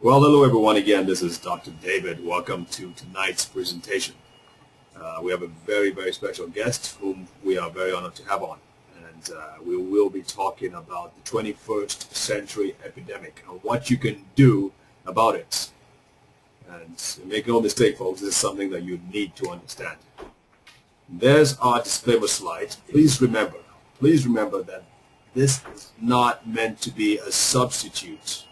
Well, hello everyone again. This is Dr. David. Welcome to tonight's presentation. We have a very, very special guest whom we are very honored to have on. And we will be talking about the 21st century epidemic and what you can do about it. And make no mistake, folks, this is something that you need to understand. There's our disclaimer slide. Please remember that this is not meant to be a substitute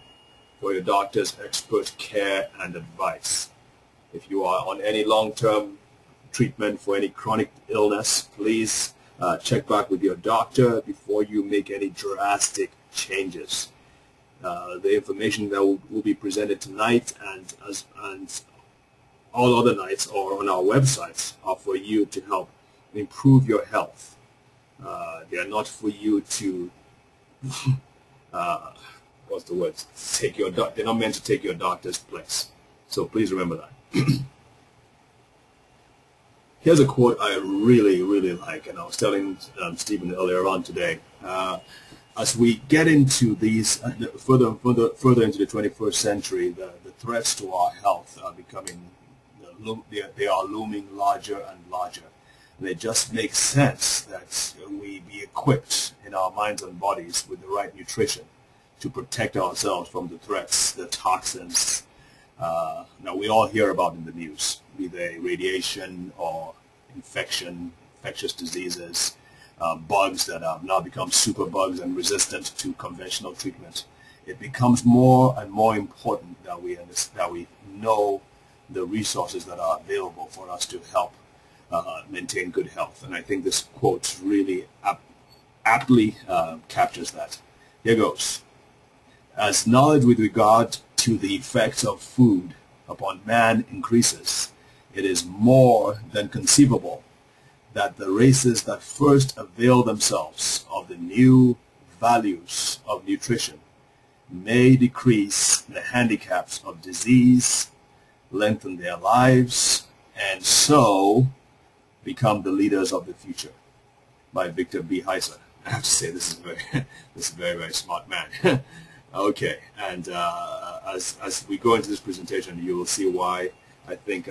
for your doctor's expert care and advice. If you are on any long-term treatment for any chronic illness, please check back with your doctor before you make any drastic changes. The information that will be presented tonight and all other nights or on our websites are for you to help improve your health. They are not for you to what's the word? They're not meant to take your doctor's place. So please remember that. Here's a quote I really, really like, and I was telling Stephen earlier on today. As we get into these further into the 21st century, the threats to our health are becoming they are looming larger and larger. And it just makes sense that we be equipped in our minds and bodies with the right nutrition to protect ourselves from the threats, the toxins that we all hear about in the news, be they radiation or infectious diseases, bugs that have now become superbugs and resistant to conventional treatment. It becomes more and more important that we know the resources that are available for us to help maintain good health. And I think this quote really aptly captures that. Here goes. As knowledge with regard to the effects of food upon man increases, it is more than conceivable that the races that first avail themselves of the new values of nutrition may decrease the handicaps of disease, lengthen their lives, and so become the leaders of the future. By Victor B. Heiser. I have to say this is a very, very smart man. Okay, and as we go into this presentation, you will see why I think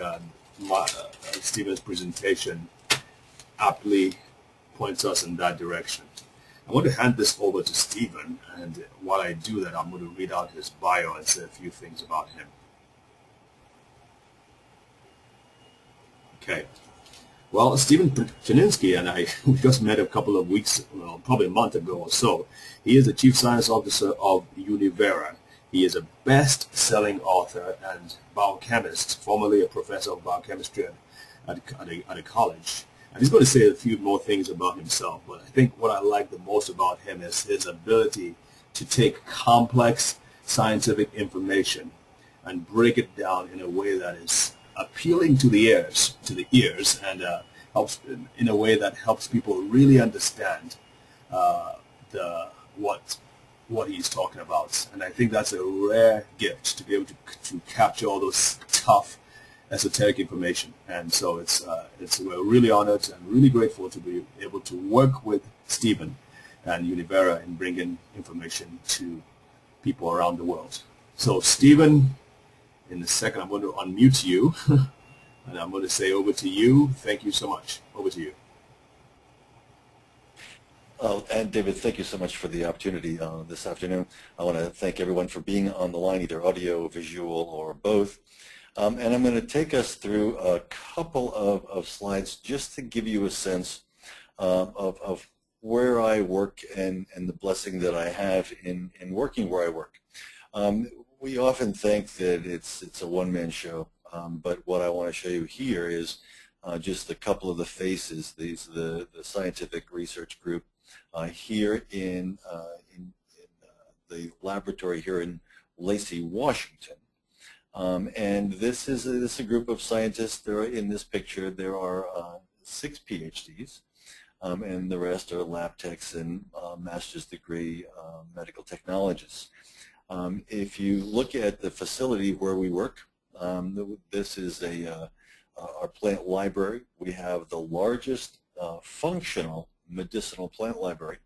Stephen's presentation aptly points us in that direction. I want to hand this over to Stephen, and while I do that, I'm going to read out his bio and say a few things about him. Okay. Well, Stephen Cherniske and I we just met a couple of weeks, well, probably a month ago or so. He is the Chief Science Officer of Univera. He is a best-selling author and biochemist, formerly a professor of biochemistry at a college. And he's going to say a few more things about himself, but I think what I like the most about him is his ability to take complex scientific information and break it down in a way that is appealing to the ears, and helps in a way that helps people really understand what he's talking about. And I think that's a rare gift to be able to capture all those tough esoteric information. And so we're really honored and really grateful to be able to work with Stephen and Univera in bringing information to people around the world. So Stephen, in a second I'm going to unmute you and I'm going to say over to you. Thank you so much. Over to you. And David, thank you so much for the opportunity this afternoon. I want to thank everyone for being on the line, either audio, visual, or both. And I'm going to take us through a couple of slides just to give you a sense of where I work and the blessing that I have in working where I work. We often think that it's a one-man show, but what I want to show you here is just a couple of the faces. These the scientific research group here in the laboratory here in Lacey, Washington. And this is a group of scientists. There are, in this picture, there are 6 PhDs, and the rest are lab techs and master's degree medical technologists. If you look at the facility where we work, this is our plant library. We have the largest functional medicinal plant library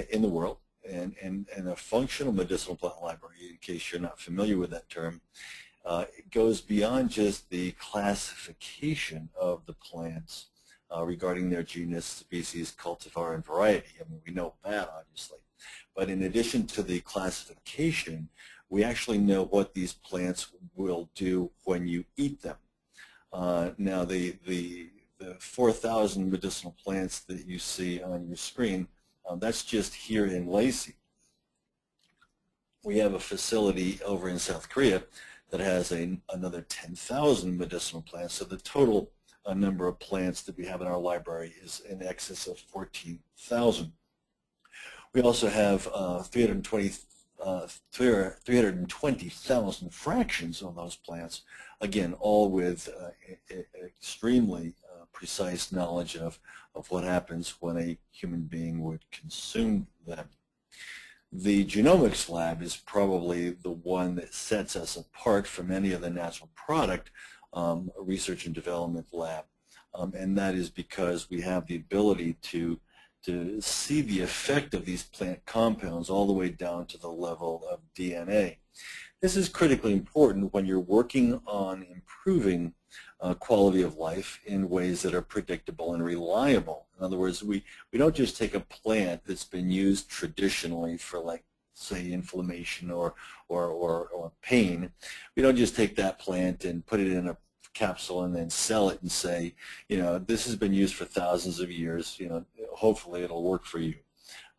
in the world. and a functional medicinal plant library, in case you're not familiar with that term, it goes beyond just the classification of the plants regarding their genus, species, cultivar, and variety. I mean, we know that, obviously. But in addition to the classification, we actually know what these plants will do when you eat them. Now, the 4,000 medicinal plants that you see on your screen, that's just here in Lacey. We have a facility over in South Korea that has another 10,000 medicinal plants. So the total number of plants that we have in our library is in excess of 14,000. We also have 320,000 fractions of those plants, again, all with extremely precise knowledge of what happens when a human being would consume them. The genomics lab is probably the one that sets us apart from any of the natural product research and development lab, and that is because we have the ability to see the effect of these plant compounds all the way down to the level of DNA. This is critically important when you're working on improving quality of life in ways that are predictable and reliable. In other words, we don't just take a plant that's been used traditionally for, like, say, inflammation or pain. We don't just take that plant and put it in a capsule and then sell it and say, you know, this has been used for thousands of years, you know, hopefully it'll work for you.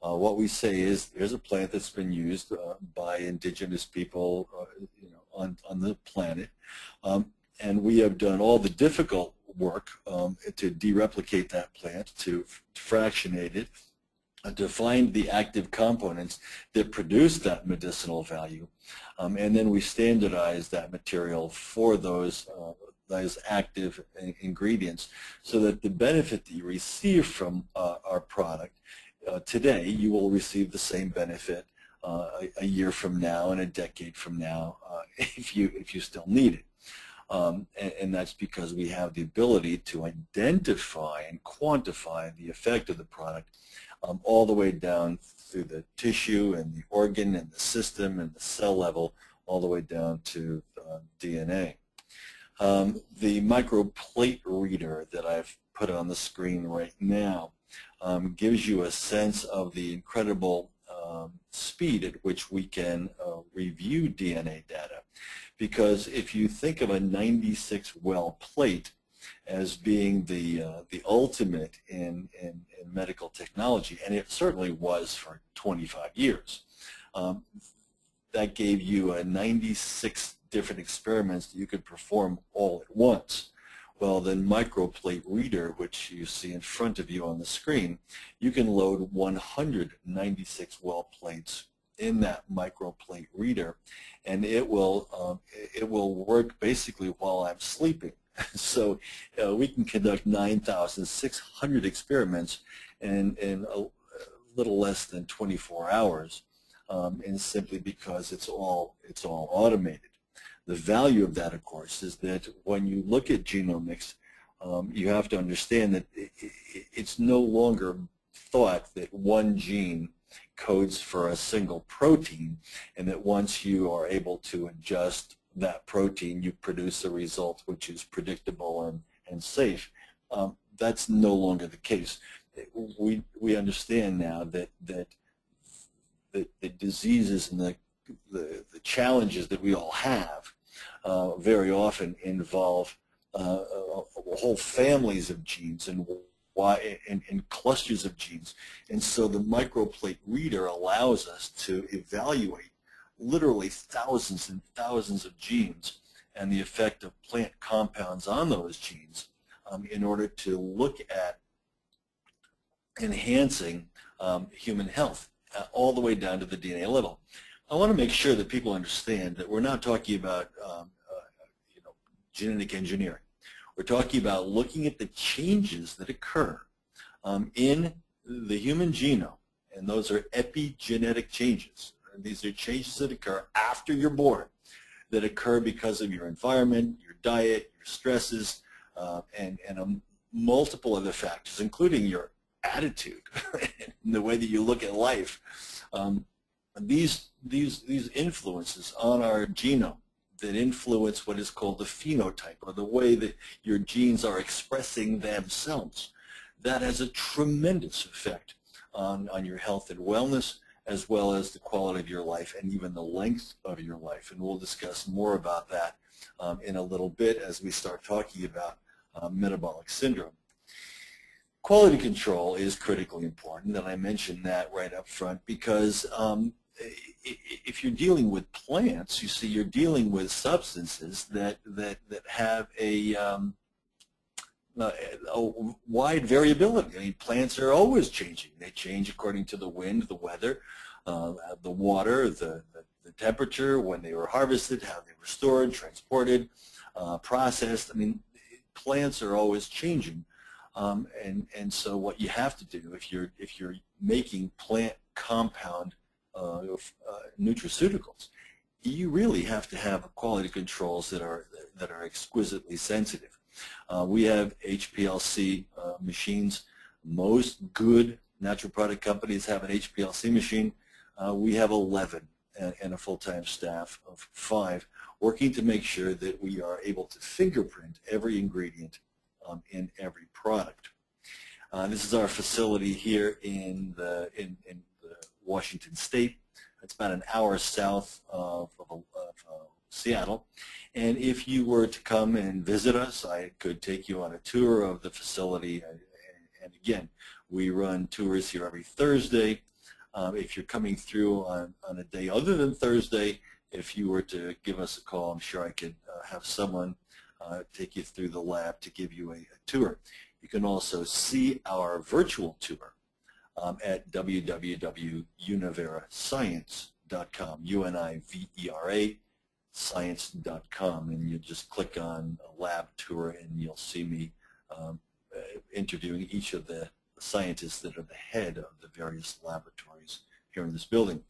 What we say is, here's a plant that's been used by indigenous people, you know, on the planet, and we have done all the difficult work to dereplicate that plant, to fractionate it, to find the active components that produce that medicinal value, and then we standardize that material for those active ingredients, so that the benefit that you receive from our product today, you will receive the same benefit a year from now and a decade from now if you still need it. And that's because we have the ability to identify and quantify the effect of the product all the way down through the tissue and the organ and the system and the cell level, all the way down to DNA. The microplate reader that I've put on the screen right now gives you a sense of the incredible speed at which we can review DNA data. Because if you think of a 96 well plate as being the ultimate in medical technology, and it certainly was for 25 years, that gave you 96 different experiments that you could perform all at once. Well, the microplate reader, which you see in front of you on the screen, you can load 196 well plates in that microplate reader, and it will work basically while I'm sleeping. So we can conduct 9,600 experiments in a little less than 24 hours, and simply because it's all automated. The value of that, of course, is that when you look at genomics, you have to understand that it's no longer thought that one gene codes for a single protein, and that once you are able to adjust that protein, you produce a result which is predictable and safe. That's no longer the case. We understand now that the diseases and the challenges that we all have very often involve whole families of genes and clusters of genes. And so the microplate reader allows us to evaluate literally thousands and thousands of genes and the effect of plant compounds on those genes in order to look at enhancing human health all the way down to the DNA level. I want to make sure that people understand that we're not talking about genetic engineering. We're talking about looking at the changes that occur in the human genome, and those are epigenetic changes. And these are changes that occur after you're born, that occur because of your environment, your diet, your stresses, and multiple other factors, including your attitude, and the way that you look at life. These influences on our genome that influence what is called the phenotype, or the way that your genes are expressing themselves, that has a tremendous effect on your health and wellness, as well as the quality of your life and even the length of your life. And we'll discuss more about that in a little bit as we start talking about metabolic syndrome. Quality control is critically important, and I mentioned that right up front because if you're dealing with plants, you see you're dealing with substances that have a wide variability. I mean, plants are always changing. They change according to the wind, the weather, the water, the temperature, when they were harvested, how they were stored, transported, processed. I mean, plants are always changing. And so what you have to do if you're making plant compound nutraceuticals, you really have to have quality controls that are exquisitely sensitive. We have HPLC machines. Most good natural product companies have an HPLC machine. We have 11 and a full-time staff of 5 working to make sure that we are able to fingerprint every ingredient in every product. This is our facility here in Washington State. It's about an hour south of Seattle. And if you were to come and visit us, I could take you on a tour of the facility. And again, we run tours here every Thursday. If you're coming through on a day other than Thursday, if you were to give us a call, I'm sure I could have someone take you through the lab to give you a tour. You can also see our virtual tour at www.univerascience.com, UNIVERA science.com, and you just click on a lab tour and you'll see me interviewing each of the scientists that are the head of the various laboratories here in this building.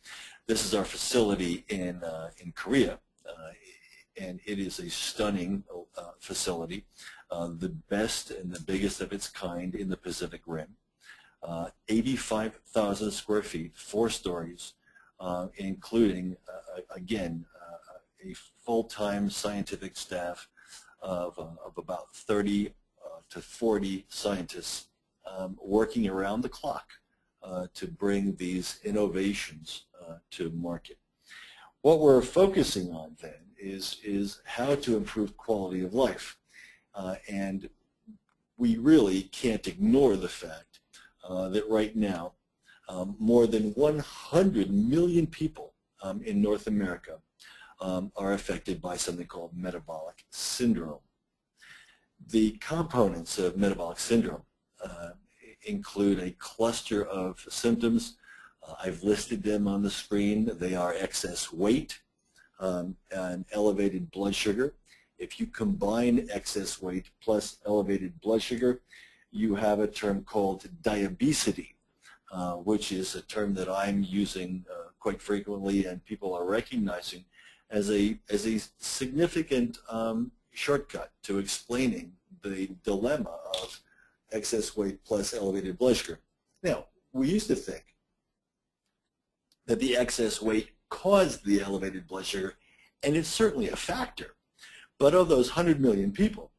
This is our facility in Korea, and it is a stunning facility, the best and the biggest of its kind in the Pacific Rim. 85,000 square feet, 4 stories, including, again, a full-time scientific staff of about 30 to 40 scientists working around the clock to bring these innovations to market. What we're focusing on then is how to improve quality of life. And we really can't ignore the fact that right now more than 100 million people in North America are affected by something called metabolic syndrome. The components of metabolic syndrome include a cluster of symptoms. I've listed them on the screen. They are excess weight and elevated blood sugar. If you combine excess weight plus elevated blood sugar, you have a term called diabesity, which is a term that I'm using quite frequently and people are recognizing as a significant shortcut to explaining the dilemma of excess weight plus elevated blood sugar. Now, we used to think that the excess weight caused the elevated blood sugar, and it's certainly a factor. But of those 100 million people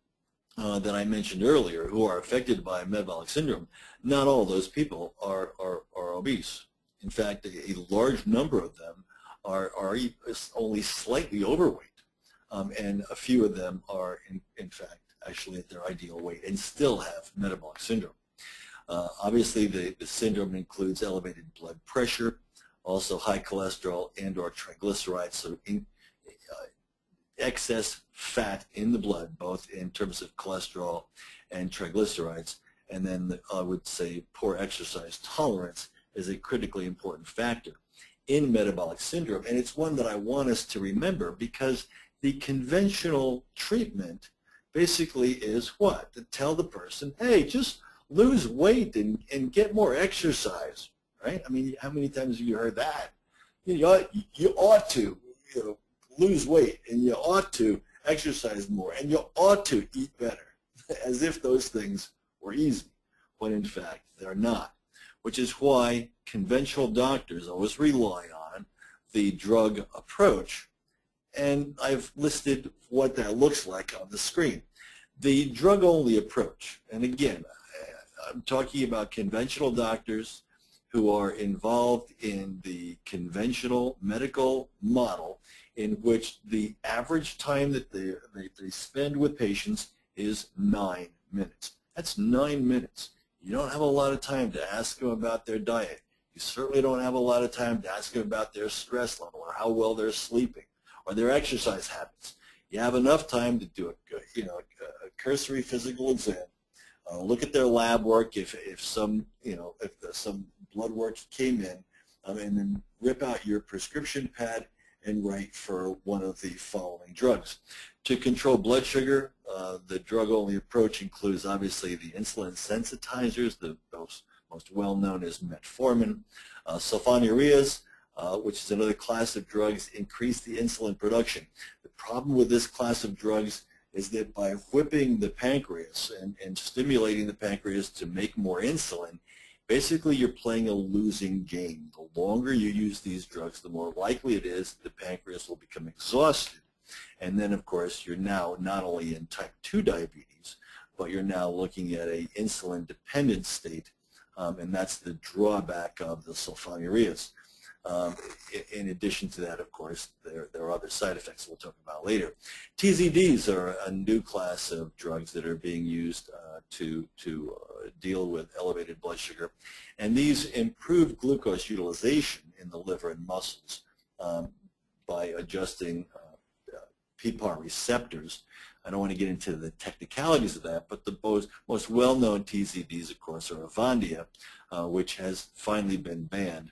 that I mentioned earlier who are affected by metabolic syndrome, not all those people are obese. In fact, a large number of them are only slightly overweight, and a few of them are, in fact, actually at their ideal weight and still have metabolic syndrome. Obviously, the syndrome includes elevated blood pressure, also high cholesterol and or triglycerides, so excess fat in the blood, both in terms of cholesterol and triglycerides. And then I would say poor exercise tolerance is a critically important factor in metabolic syndrome. And it's one that I want us to remember because the conventional treatment basically is what? To tell the person, hey, just lose weight and get more exercise, right? I mean, how many times have you heard that? You ought to, lose weight, and you ought to exercise more, and you ought to eat better, as if those things were easy. when in fact they're not, which is why conventional doctors always rely on the drug approach. And I've listed what that looks like on the screen. The drug-only approach, and again, I'm talking about conventional doctors who are involved in the conventional medical model in which the average time that they spend with patients is 9 minutes. That's 9 minutes. You don't have a lot of time to ask them about their diet. You certainly don't have a lot of time to ask them about their stress level or how well they're sleeping or their exercise habits. You have enough time to do a cursory physical exam, look at their lab work if some blood work came in, and then rip out your prescription pad and write for one of the following drugs. To control blood sugar, the drug-only approach includes obviously the insulin sensitizers, the most well-known is metformin. Sulfonylureas, which is another class of drugs, increase the insulin production. The problem with this class of drugs is that by whipping the pancreas and stimulating the pancreas to make more insulin, basically you're playing a losing game. The longer you use these drugs, the more likely it is the pancreas will become exhausted. And then, of course, you're now not only in type 2 diabetes, but you're now looking at an insulin-dependent state, and that's the drawback of the sulfonylureas. In addition to that, of course, there are other side effects we'll talk about later. TZDs are a new class of drugs that are being used to deal with elevated blood sugar. And these improve glucose utilization in the liver and muscles by adjusting PPAR receptors. I don't want to get into the technicalities of that, but the most well-known TZDs, of course, are Avandia, which has finally been banned,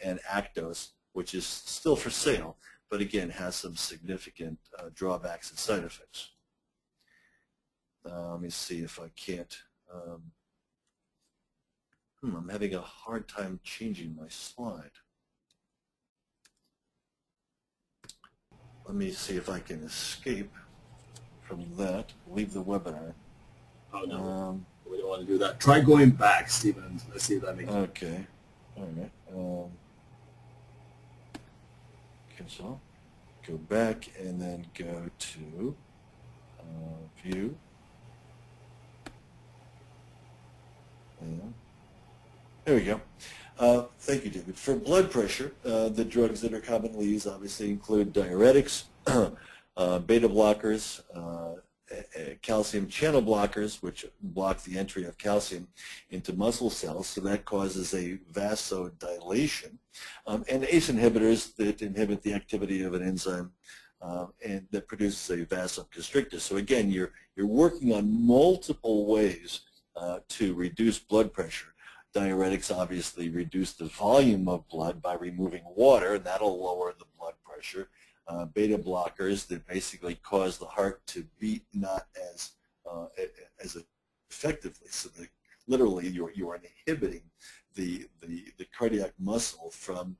and Actos, which is still for sale, but again has some significant drawbacks and side effects. Let me see if I can't. I'm having a hard time changing my slide. Let me see if I can escape from that, leave the webinar. Oh, no, we don't want to do that. Try going back, Stephen. Let's see if that makes sense. Okay. All right. So go back and then go to View. And there we go. Thank you, David. For blood pressure, the drugs that are commonly used obviously include diuretics, beta blockers, calcium channel blockers, which block the entry of calcium into muscle cells, so that causes a vasodilation, and ACE inhibitors that inhibit the activity of an enzyme and that produces a vasoconstrictor. So again, you're working on multiple ways to reduce blood pressure. Diuretics obviously reduce the volume of blood by removing water, and that'll lower the blood pressure. Beta blockers that basically cause the heart to beat not as effectively. So literally you are inhibiting the cardiac muscle from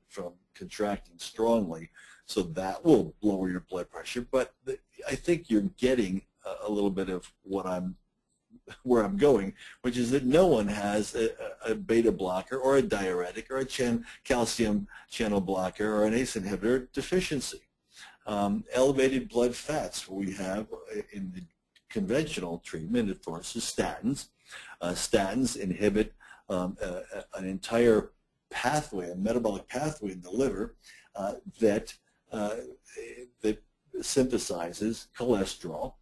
contracting strongly. So that will lower your blood pressure. But I think you're getting a little bit of where I'm going, which is that no one has a beta blocker or a diuretic or a calcium channel blocker or an ACE inhibitor deficiency. Elevated blood fats we have in the conventional treatment, of course, is statins. Statins inhibit an entire pathway, a metabolic pathway in the liver that synthesizes cholesterol.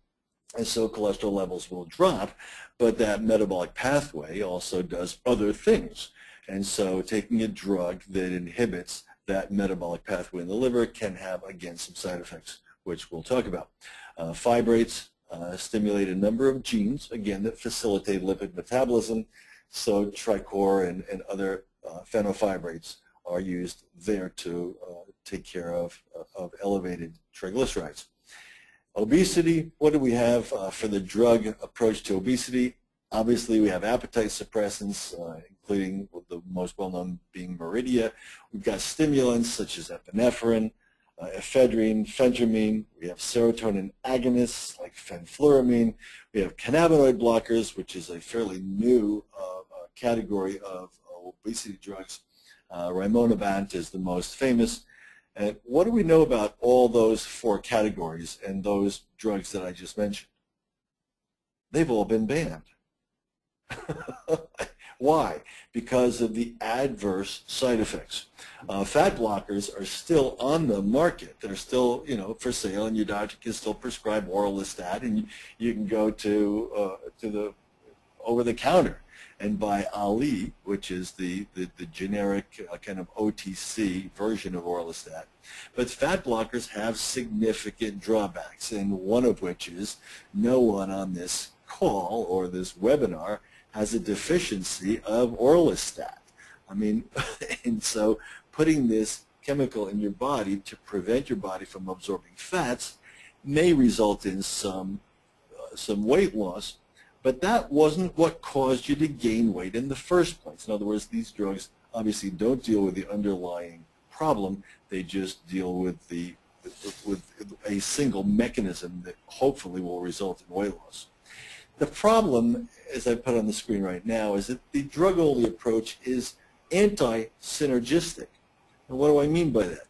And so cholesterol levels will drop, but that metabolic pathway also does other things. And so taking a drug that inhibits that metabolic pathway in the liver can have, again, some side effects, which we'll talk about. Fibrates stimulate a number of genes, again, that facilitate lipid metabolism. So tricor and other phenofibrates are used there to take care of elevated triglycerides. Obesity, what do we have for the drug approach to obesity? Obviously, we have appetite suppressants, including the most well-known being Meridia. We've got stimulants such as epinephrine, ephedrine, phentermine. We have serotonin agonists like fenfluramine. We have cannabinoid blockers, which is a fairly new category of obesity drugs. Rimonabant is the most famous. And what do we know about all those 4 categories and those drugs that I just mentioned? They've all been banned. Why? Because of the adverse side effects. Fat blockers are still on the market. They're still, for sale, and your doctor can still prescribe Orlistat, and you can go to the over-the-counter and buy Ali, which is the generic kind of OTC version of Orlistat. But fat blockers have significant drawbacks, and one of which is no one on this call or this webinar has a deficiency of Orlistat. I mean, and so putting this chemical in your body to prevent your body from absorbing fats may result in some weight loss, but that wasn't what caused you to gain weight in the first place. In other words, these drugs obviously don't deal with the underlying problem. They just deal with with a single mechanism that hopefully will result in weight loss. The problem, as I put on the screen right now, is that the drug-only approach is anti-synergistic. And what do I mean by that?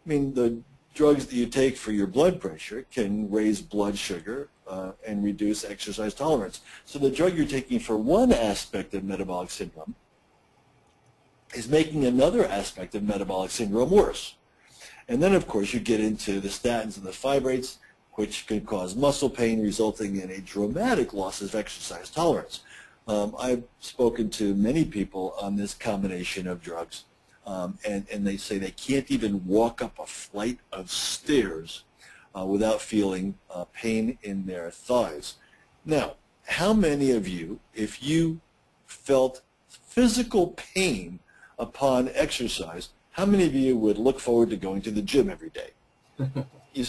I mean, the drugs that you take for your blood pressure can raise blood sugar and reduce exercise tolerance. So the drug you're taking for one aspect of metabolic syndrome is making another aspect of metabolic syndrome worse. And then, of course, you get into the statins and the fibrates, which can cause muscle pain, resulting in a dramatic loss of exercise tolerance. I've spoken to many people on this combination of drugs, and they say they can't even walk up a flight of stairs without feeling pain in their thighs. Now, how many of you, if you felt physical pain upon exercise, how many of you would look forward to going to the gym every day? You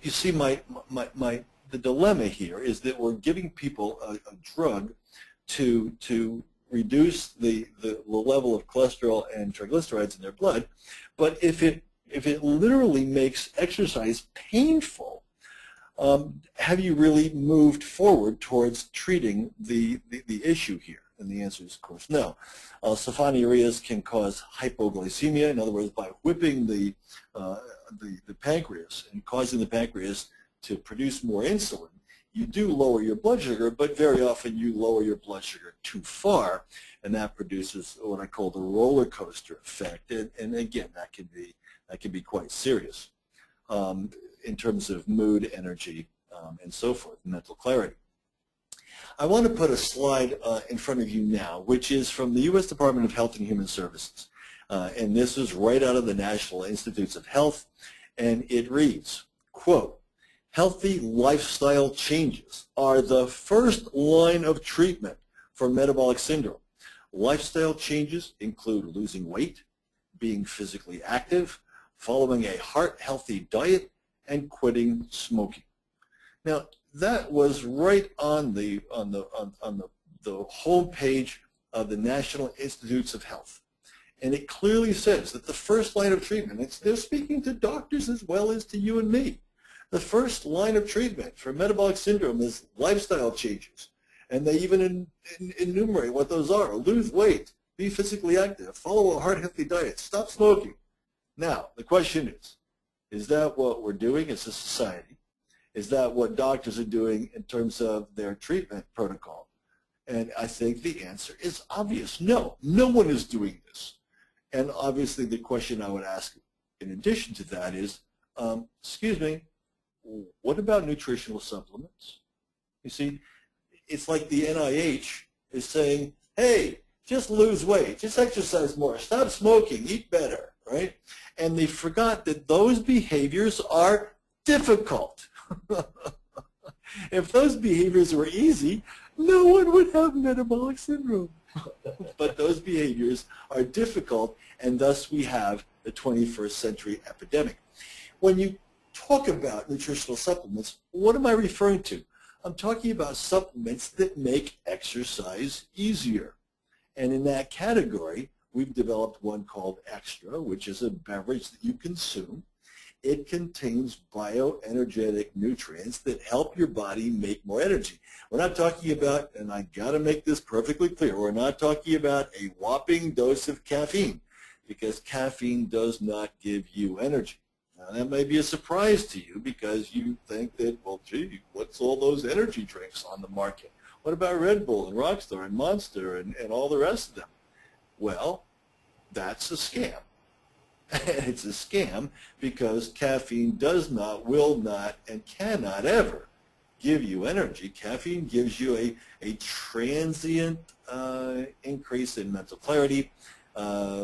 see, the dilemma here is that we're giving people a drug to reduce the level of cholesterol and triglycerides in their blood, but if it literally makes exercise painful, have you really moved forward towards treating the issue here? And the answer is, of course, no. Sulfonylureas can cause hypoglycemia. In other words, by whipping the pancreas and causing the pancreas to produce more insulin, you do lower your blood sugar, but very often you lower your blood sugar too far, and that produces what I call the roller coaster effect. And again, that can be quite serious in terms of mood, energy, and so forth, mental clarity. I want to put a slide in front of you now, which is from the U.S. Department of Health and Human Services. And this is right out of the National Institutes of Health, and it reads, quote, "Healthy lifestyle changes are the first line of treatment for metabolic syndrome. Lifestyle changes include losing weight, being physically active, following a heart-healthy diet, and quitting smoking." Now, that was right on the home page of the National Institutes of Health. And it clearly says that the first line of treatment, they're speaking to doctors as well as to you and me. The first line of treatment for metabolic syndrome is lifestyle changes. And they even enumerate what those are. Lose weight, be physically active, follow a heart-healthy diet, stop smoking. Now, the question is that what we're doing as a society? Is that what doctors are doing in terms of their treatment protocol? And I think the answer is obvious. No, no one is doing this. And obviously the question I would ask in addition to that is, excuse me, what about nutritional supplements? You see, it's like the NIH is saying, hey, just lose weight, just exercise more, stop smoking, eat better, right? And they forgot that those behaviors are difficult. If those behaviors were easy, no one would have metabolic syndrome. But those behaviors are difficult, and thus we have the 21st century epidemic. When you talk about nutritional supplements, what am I referring to? I'm talking about supplements that make exercise easier. And in that category, we've developed one called Extra, which is a beverage that you consume. it contains bioenergetic nutrients that help your body make more energy. We're not talking about, and I got to make this perfectly clear, we're not talking about a whopping dose of caffeine, because caffeine does not give you energy. Now, that may be a surprise to you because you think that, well, gee, what's all those energy drinks on the market? What about Red Bull and Rockstar and Monster and all the rest of them? Well, that's a scam. And it's a scam because caffeine does not, will not, and cannot ever give you energy. Caffeine gives you a transient increase in mental clarity,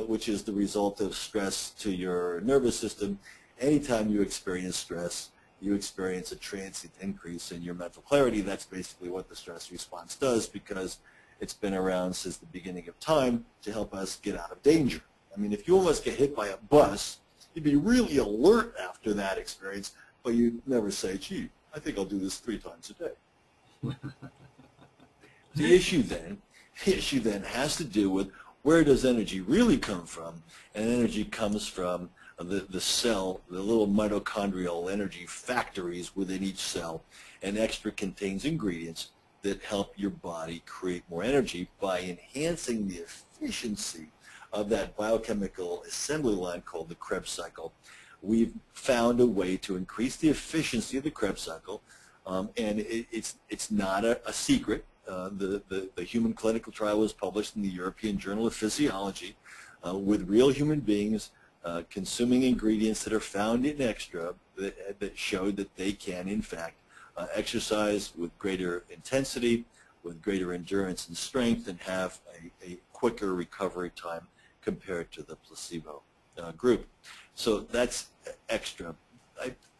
which is the result of stress to your nervous system. Anytime you experience stress, you experience a transient increase in your mental clarity. That's basically what the stress response does, because it's been around since the beginning of time to help us get out of danger. I mean, if you almost get hit by a bus, you'd be really alert after that experience, but you'd never say, gee, I think I'll do this 3 times a day. The issue then has to do with where does energy really come from? And energy comes from the cell, the little mitochondrial energy factories within each cell, and extra contains ingredients that help your body create more energy by enhancing the efficiency of that biochemical assembly line called the Krebs cycle. We've found a way to increase the efficiency of the Krebs cycle, and it's not a secret. The human clinical trial was published in the European Journal of Physiology with real human beings consuming ingredients that are found in extra that showed that they can, in fact, exercise with greater intensity, with greater endurance and strength, and have a quicker recovery time compared to the placebo group. So that's extra.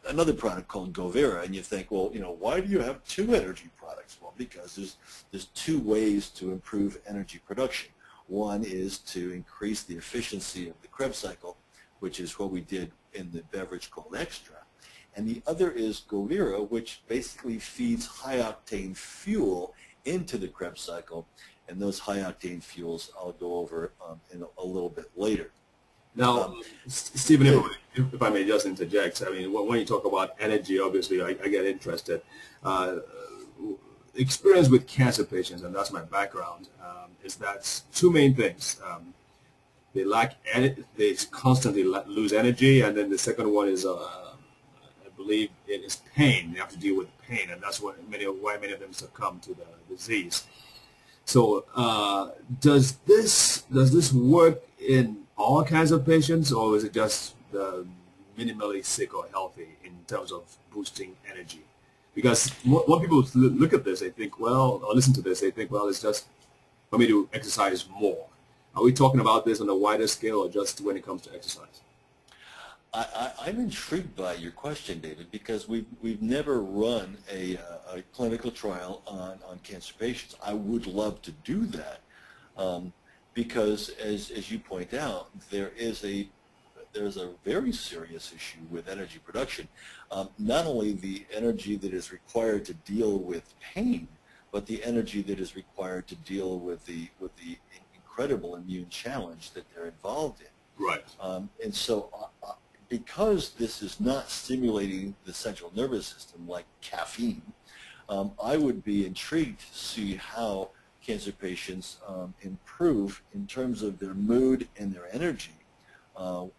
Another product called Govera, and you think, well, you know, why do you have 2 energy products? Well, because there's 2 ways to improve energy production. One is to increase the efficiency of the Krebs cycle, which is what we did in the beverage called Extra. And the other is Govera, which basically feeds high-octane fuel into the Krebs cycle, and those high-octane fuels I'll go over in a little bit later. Now, Stephen, if I may just interject, I mean, when you talk about energy, obviously, I get interested. Experience with cancer patients, and that's my background, is that 2 main things. They lack, they constantly lose energy, and then the second one is, I believe, it is pain. They have to deal with pain, and that's why many of them succumb to the disease. So, does this work in all kinds of patients, or is it just the minimally sick or healthy in terms of boosting energy? Because when people look at this, they think, well, or listen to this, they think, well, it's just for me to exercise more. Are we talking about this on a wider scale, or just when it comes to exercise? I'm intrigued by your question, David, because we've never run a clinical trial on cancer patients. I would love to do that, because as you point out, there's a very serious issue with energy production. Not only the energy that is required to deal with pain, but the energy that is required to deal with the incredible immune challenge that they're involved in. Right. And so because this is not stimulating the central nervous system like caffeine, I would be intrigued to see how cancer patients improve in terms of their mood and their energy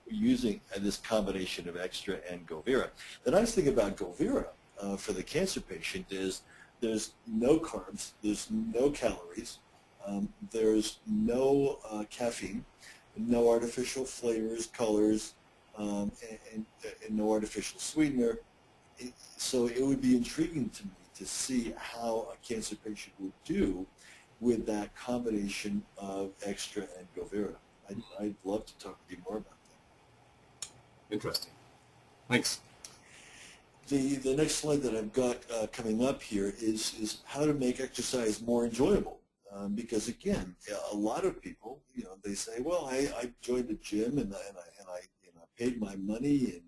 using this combination of Extra and Govera. The nice thing about Govera for the cancer patient is there's no carbs, there's no calories, there's no caffeine, no artificial flavors, colors, and no artificial sweetener. So it would be intriguing to me to see how a cancer patient would do with that combination of Extra and Govera. I'd love to talk with you more about that. Interesting. Thanks. The next slide that I've got coming up here is how to make exercise more enjoyable. Because again, a lot of people, they say, well, I joined the gym and I paid my money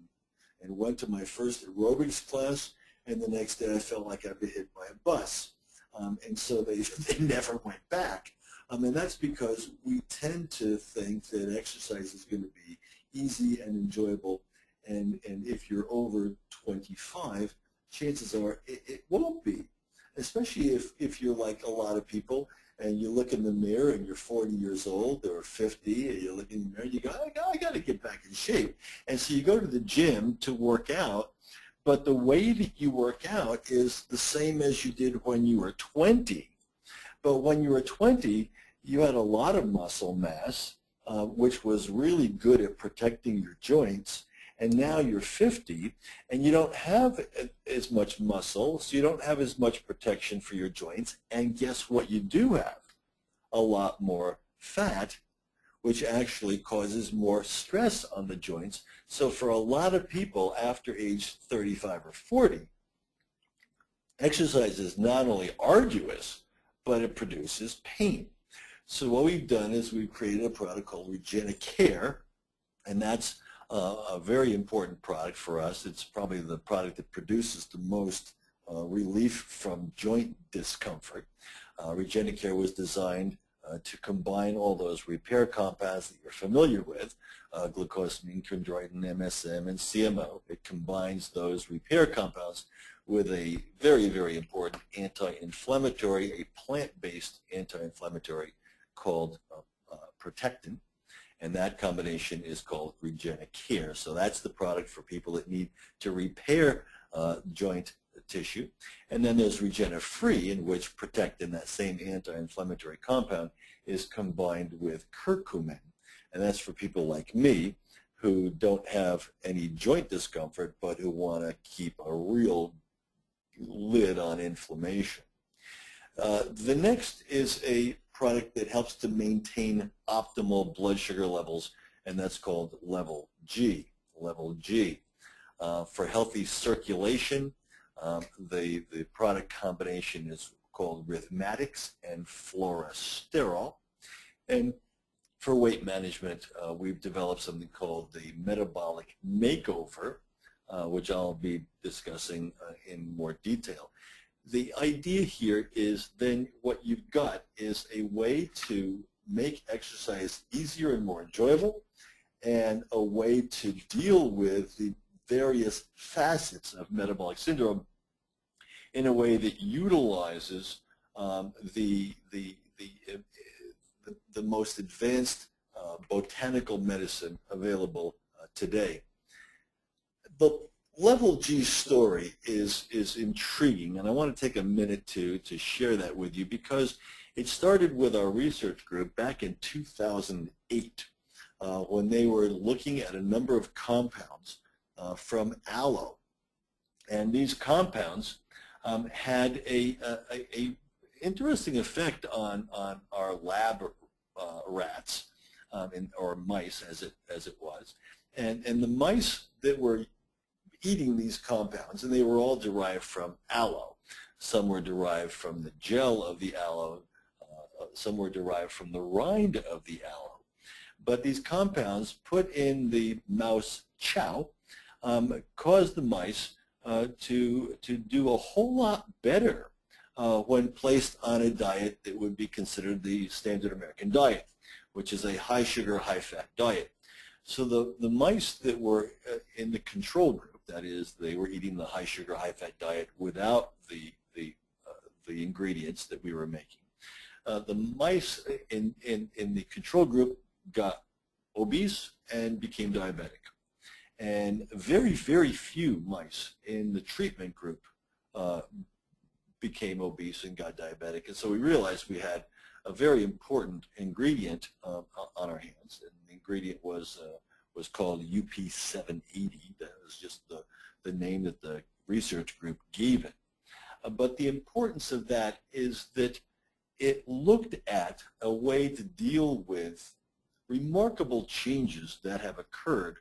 and went to my first aerobics class, and the next day I felt like I'd been hit by a bus. And so they never went back. And that's because we tend to think that exercise is going to be easy and enjoyable and if you're over 25, chances are it won't be, especially if you're like a lot of people and you look in the mirror and you're 40 years old or 50 and you look in the mirror and you go, I got to get back in shape. And so you go to the gym to work out, but the way that you work out is the same as you did when you were 20. But when you were 20, you had a lot of muscle mass, which was really good at protecting your joints. And now you're 50, and you don't have as much muscle, so you don't have as much protection for your joints. And guess what you do have? A lot more fat, which actually causes more stress on the joints. So for a lot of people after age 35 or 40, exercise is not only arduous, but it produces pain. So what we've done is we've created a product called Cherniske, and that's a very important product for us. It's probably the product that produces the most relief from joint discomfort. Cherniske was designed to combine all those repair compounds that you're familiar with, glucosamine, chondroitin, MSM, and CMO. It combines those repair compounds with a very, very important anti-inflammatory, a plant-based anti-inflammatory called protectin. And that combination is called Cherniske. So that's the product for people that need to repair joint tissue. And then there's Regenifree, in which protectin, that same anti-inflammatory compound, is combined with curcumin. And that's for people like me who don't have any joint discomfort but who want to keep a real lid on inflammation. The next is a product that helps to maintain optimal blood sugar levels, and that's called Level G. Level G. For healthy circulation, the product combination is called Rhythmatics and Fluorosterol. And for weight management, we've developed something called the Metabolic Makeover, which I'll be discussing in more detail. The idea here is then what you've got is a way to make exercise easier and more enjoyable, and a way to deal with the various facets of metabolic syndrome in a way that utilizes the most advanced botanical medicine available today. The Level G story is intriguing, and I want to take a minute to share that with you, because it started with our research group back in 2008 when they were looking at a number of compounds from aloe. And these compounds had a interesting effect on our lab rats, or mice as it was. And the mice that were eating these compounds, and they were all derived from aloe. Some were derived from the gel of the aloe, some were derived from the rind of the aloe. But these compounds put in the mouse chow caused the mice to do a whole lot better when placed on a diet that would be considered the standard American diet, which is a high sugar, high fat diet. So the mice that were in the control group, that is, they were eating the high sugar, high fat diet without the ingredients that we were making. The mice in the control group got obese and became diabetic. And very, very few mice in the treatment group became obese and got diabetic. And so we realized we had a very important ingredient on our hands. And the ingredient was called UP780. That was just the name that the research group gave it. But the importance of that is that it looked at a way to deal with remarkable changes that have occurred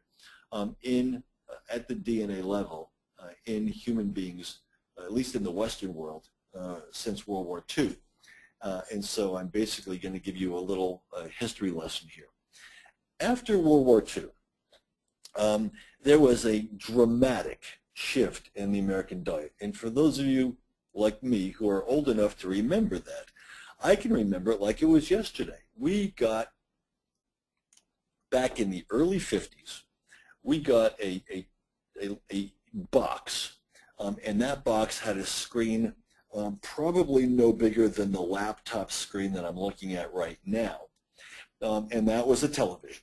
at the DNA level in human beings, at least in the Western world, since World War II. And so I'm basically going to give you a little history lesson here. After World War II, there was a dramatic shift in the American diet. And for those of you like me who are old enough to remember that, I can remember it like it was yesterday. We got, back in the early 50s, we got a a box, and that box had a screen probably no bigger than the laptop screen that I'm looking at right now, and that was a television.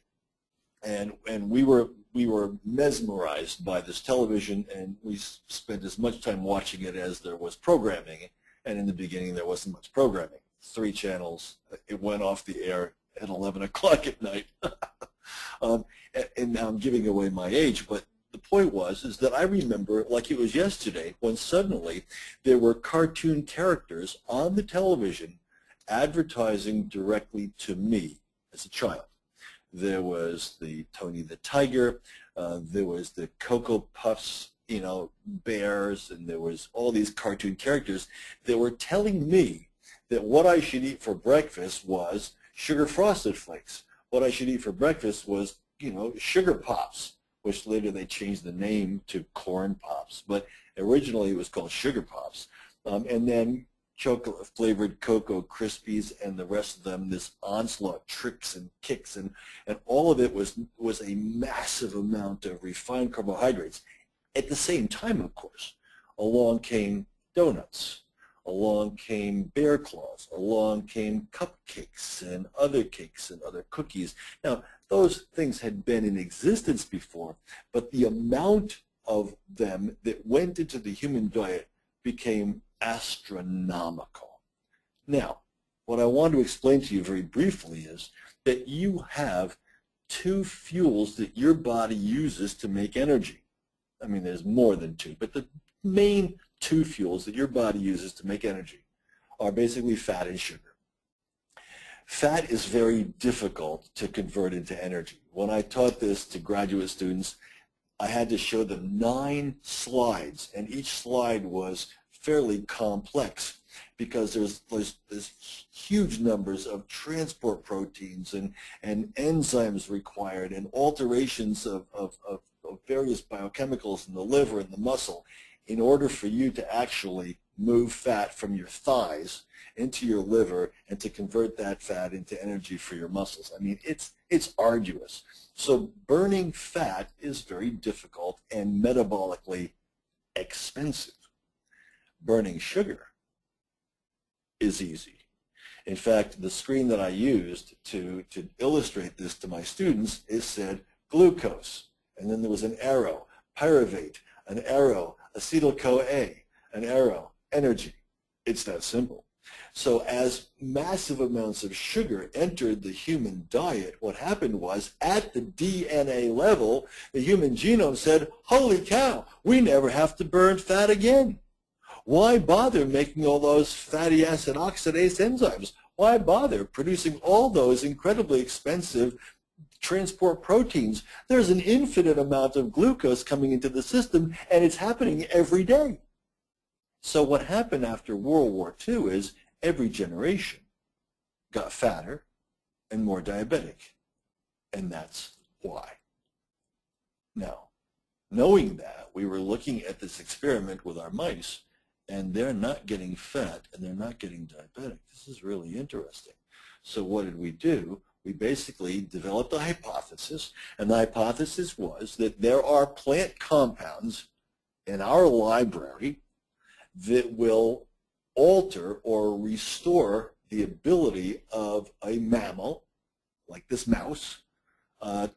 And we were mesmerized by this television, and we spent as much time watching it as there was programming. And in the beginning, there wasn't much programming. 3 channels. It went off the air at 11 o'clock at night. And now I'm giving away my age, but the point is that I remember like it was yesterday when suddenly there were cartoon characters on the television advertising directly to me as a child. There was the Tony the Tiger, there was the Cocoa Puffs, you know, bears, and there was all these cartoon characters that were telling me that what I should eat for breakfast was sugar frosted flakes. What I should eat for breakfast was, you know, sugar pops, which later they changed the name to corn pops, but originally it was called sugar pops. And then chocolate-flavored Cocoa Krispies and the rest of them, this onslaught, tricks and kicks, and all of it was a massive amount of refined carbohydrates. At the same time, of course, along came donuts, along came bear claws, along came cupcakes and other cakes and other cookies. Now, those things had been in existence before, but the amount of them that went into the human diet became astronomical. Now, what I want to explain to you very briefly is that you have 2 fuels that your body uses to make energy. I mean, there's more than 2, but the main 2 fuels that your body uses to make energy are basically fat and sugar. Fat is very difficult to convert into energy. When I taught this to graduate students, I had to show them 9 slides, and each slide was fairly complex because there's huge numbers of transport proteins and enzymes required and alterations of various biochemicals in the liver and the muscle in order for you to actually move fat from your thighs into your liver and to convert that fat into energy for your muscles. I mean, it's arduous. So burning fat is very difficult and metabolically expensive. Burning sugar is easy. In fact, the screen that I used to illustrate this to my students is said glucose, and then there was an arrow, pyruvate, an arrow, acetyl-CoA, an arrow, energy. It's that simple. So as massive amounts of sugar entered the human diet, what happened was at the DNA level, the human genome said, holy cow, we never have to burn fat again. Why bother making all those fatty acid oxidase enzymes? Why bother producing all those incredibly expensive transport proteins? There's an infinite amount of glucose coming into the system, and it's happening every day. So what happened after World War II is every generation got fatter and more diabetic, and that's why. Now, knowing that, we were looking at this experiment with our mice, and they're not getting fat and they're not getting diabetic. This is really interesting. So what did we do? We basically developed a hypothesis, and the hypothesis was that there are plant compounds in our library that will alter or restore the ability of a mammal, like this mouse,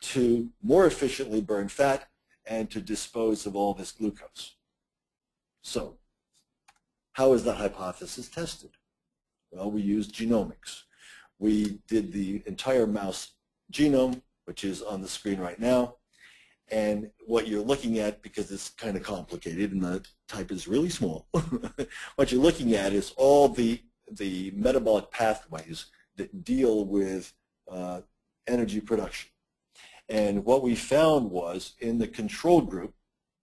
to more efficiently burn fat and to dispose of all this glucose. So, how is that hypothesis tested? Well, we used genomics. We did the entire mouse genome, which is on the screen right now. And what you're looking at, because it's kind of complicated and the type is really small, what you're looking at is all the metabolic pathways that deal with energy production. And what we found was in the control group,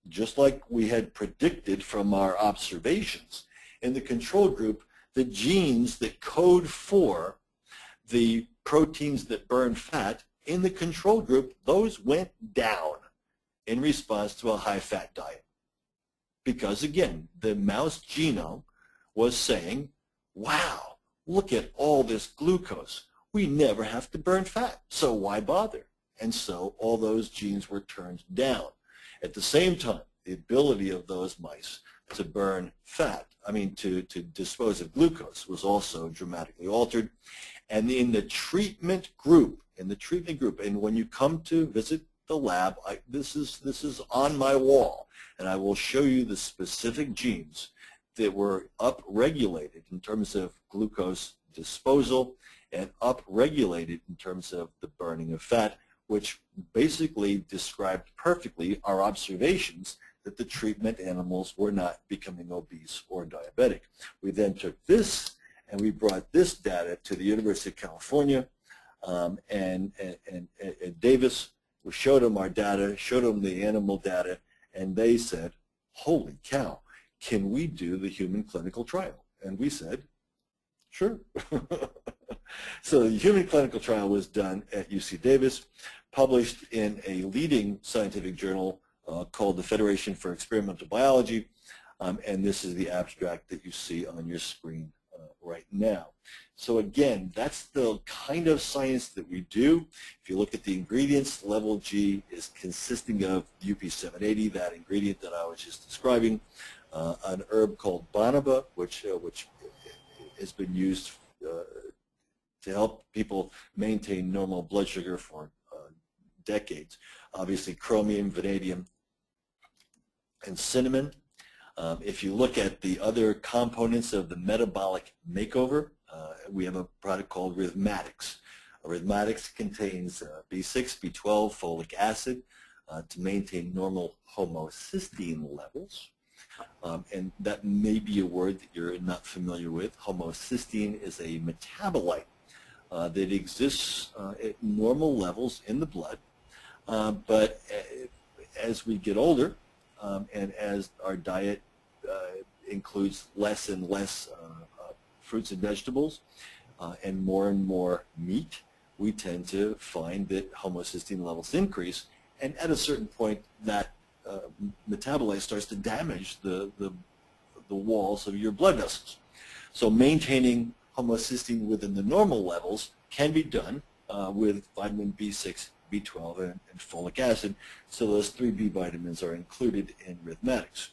just like we had predicted from our observations, in the control group, the genes that code for the proteins that burn fat, in the control group, those went down in response to a high-fat diet. Because, again, the mouse genome was saying, wow, look at all this glucose. We never have to burn fat, so why bother? And so all those genes were turned down. At the same time, the ability of those mice to burn fat, to dispose of glucose, was also dramatically altered. And in the treatment group, and when you come to visit the lab, this is on my wall, and I will show you the specific genes that were upregulated in terms of glucose disposal and upregulated in terms of the burning of fat, which basically described perfectly our observations that the treatment animals were not becoming obese or diabetic. We then took this and we brought this data to the University of California and Davis. We showed them our data, showed them the animal data, and they said, holy cow, can we do the human clinical trial? And we said, sure. So the human clinical trial was done at UC Davis, published in a leading scientific journal called the Federation for Experimental Biology, and this is the abstract that you see on your screen right now. So again, that's the kind of science that we do. If you look at the ingredients, level G is consisting of UP780, that ingredient that I was just describing, an herb called Bonaba, which has been used to help people maintain normal blood sugar for decades. Obviously, chromium, vanadium, and cinnamon. If you look at the other components of the metabolic makeover, we have a product called Rhythmatics. Rhythmatics contains B6, B12, folic acid to maintain normal homocysteine levels. And that may be a word that you're not familiar with. Homocysteine is a metabolite that exists at normal levels in the blood, but as we get older and as our diet includes less and less fruits and vegetables and more meat, we tend to find that homocysteine levels increase, and at a certain point that metabolite starts to damage the walls of your blood vessels. So maintaining homocysteine within the normal levels can be done with vitamin B6, B12, and folic acid, so those 3 B vitamins are included in Rhythmatics.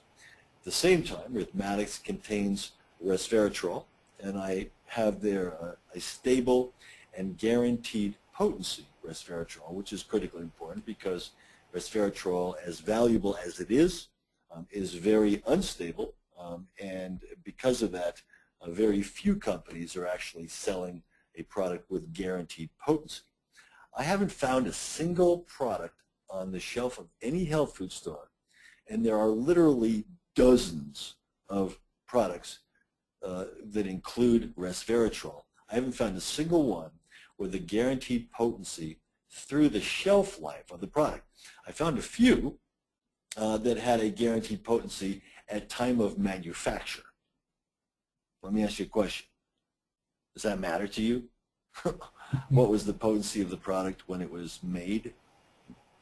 At the same time, Rhythmatics contains resveratrol, and I have there a stable and guaranteed potency resveratrol, which is critically important because resveratrol, as valuable as it is very unstable, and because of that, very few companies are actually selling a product with guaranteed potency. I haven't found a single product on the shelf of any health food store, and there are literally dozens of products that include resveratrol. I haven't found a single one with a guaranteed potency through the shelf life of the product. I found a few that had a guaranteed potency at time of manufacture. Let me ask you a question. Does that matter to you? What was the potency of the product when it was made?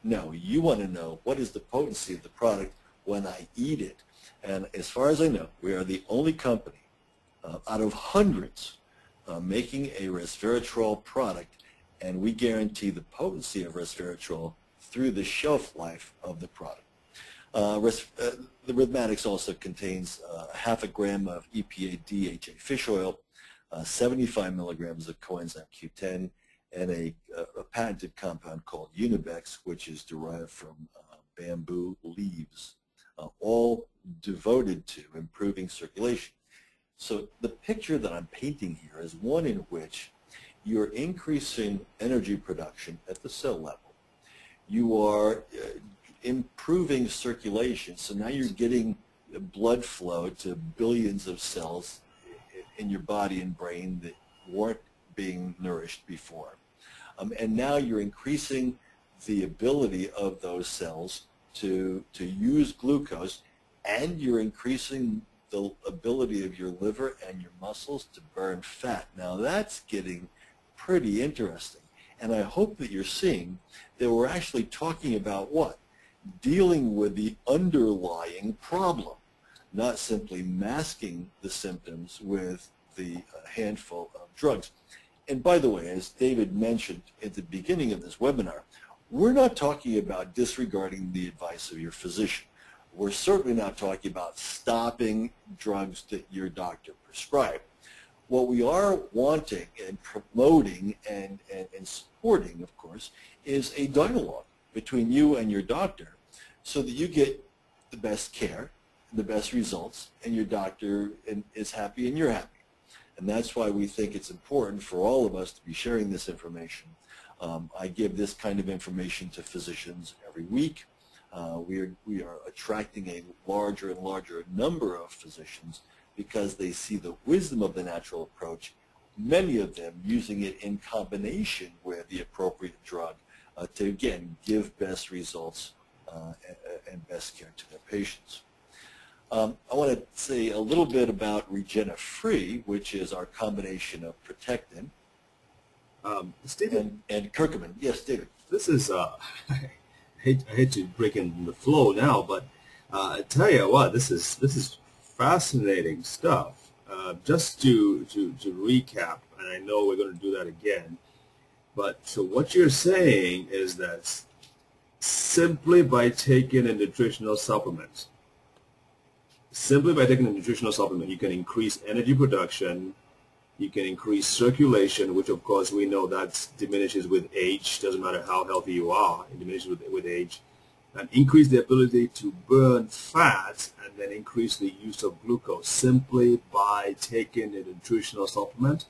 No, you want to know what is the potency of the product when I eat it. And as far as I know, we are the only company out of hundreds making a resveratrol product, and we guarantee the potency of resveratrol through the shelf life of the product. The Rhythmatics also contains half a gram of EPA DHA fish oil, 75 milligrams of coenzyme Q10, and a patented compound called Unibex, which is derived from bamboo leaves, all devoted to improving circulation. So the picture that I'm painting here is one in which you're increasing energy production at the cell level. You are improving circulation, so now you're getting blood flow to billions of cells in your body and brain that weren't being nourished before. And now you're increasing the ability of those cells to use glucose, and you're increasing the ability of your liver and your muscles to burn fat. Now that's getting pretty interesting. And I hope that you're seeing that we're actually talking about what? Dealing with the underlying problem, not simply masking the symptoms with the handful of drugs. And by the way, as David mentioned at the beginning of this webinar, we're not talking about disregarding the advice of your physician. We're certainly not talking about stopping drugs that your doctor prescribed. What we are wanting and promoting and supporting, of course, is a dialogue between you and your doctor so that you get the best care, the best results, and your doctor is happy and you're happy. And that's why we think it's important for all of us to be sharing this information. I give this kind of information to physicians every week. We are attracting a larger and larger number of physicians because they see the wisdom of the natural approach, many of them using it in combination with the appropriate drug to, again, give best results and best care to their patients. I want to say a little bit about Regena-Free, which is our combination of Protectin and curcumin. Yes, David. This is, I hate to break in the flow now, but I tell you what, this is fascinating stuff. Just to recap, and I know we're going to do that again, but so what you're saying is that simply by taking a nutritional supplement, you can increase energy production, you can increase circulation, which of course we know that diminishes with age. Doesn't matter how healthy you are, it diminishes with age. And increase the ability to burn fat, and then increase the use of glucose simply by taking a nutritional supplement?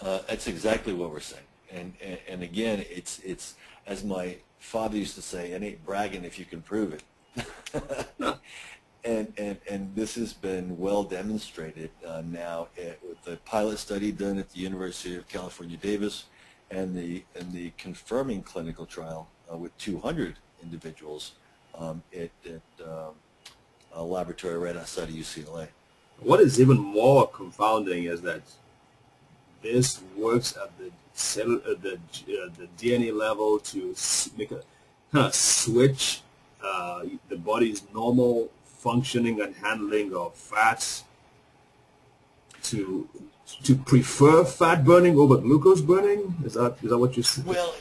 That's exactly what we're saying. And again, it's as my father used to say, it ain't bragging if you can prove it. And this has been well demonstrated now with the pilot study done at the University of California, Davis, and the confirming clinical trial with 200 individuals at a laboratory right outside of UCLA. What is even more confounding is that this works at the DNA level to make a kind of switch the body's normal functioning and handling of fats to prefer fat burning over glucose burning? Is that what you're saying? Well,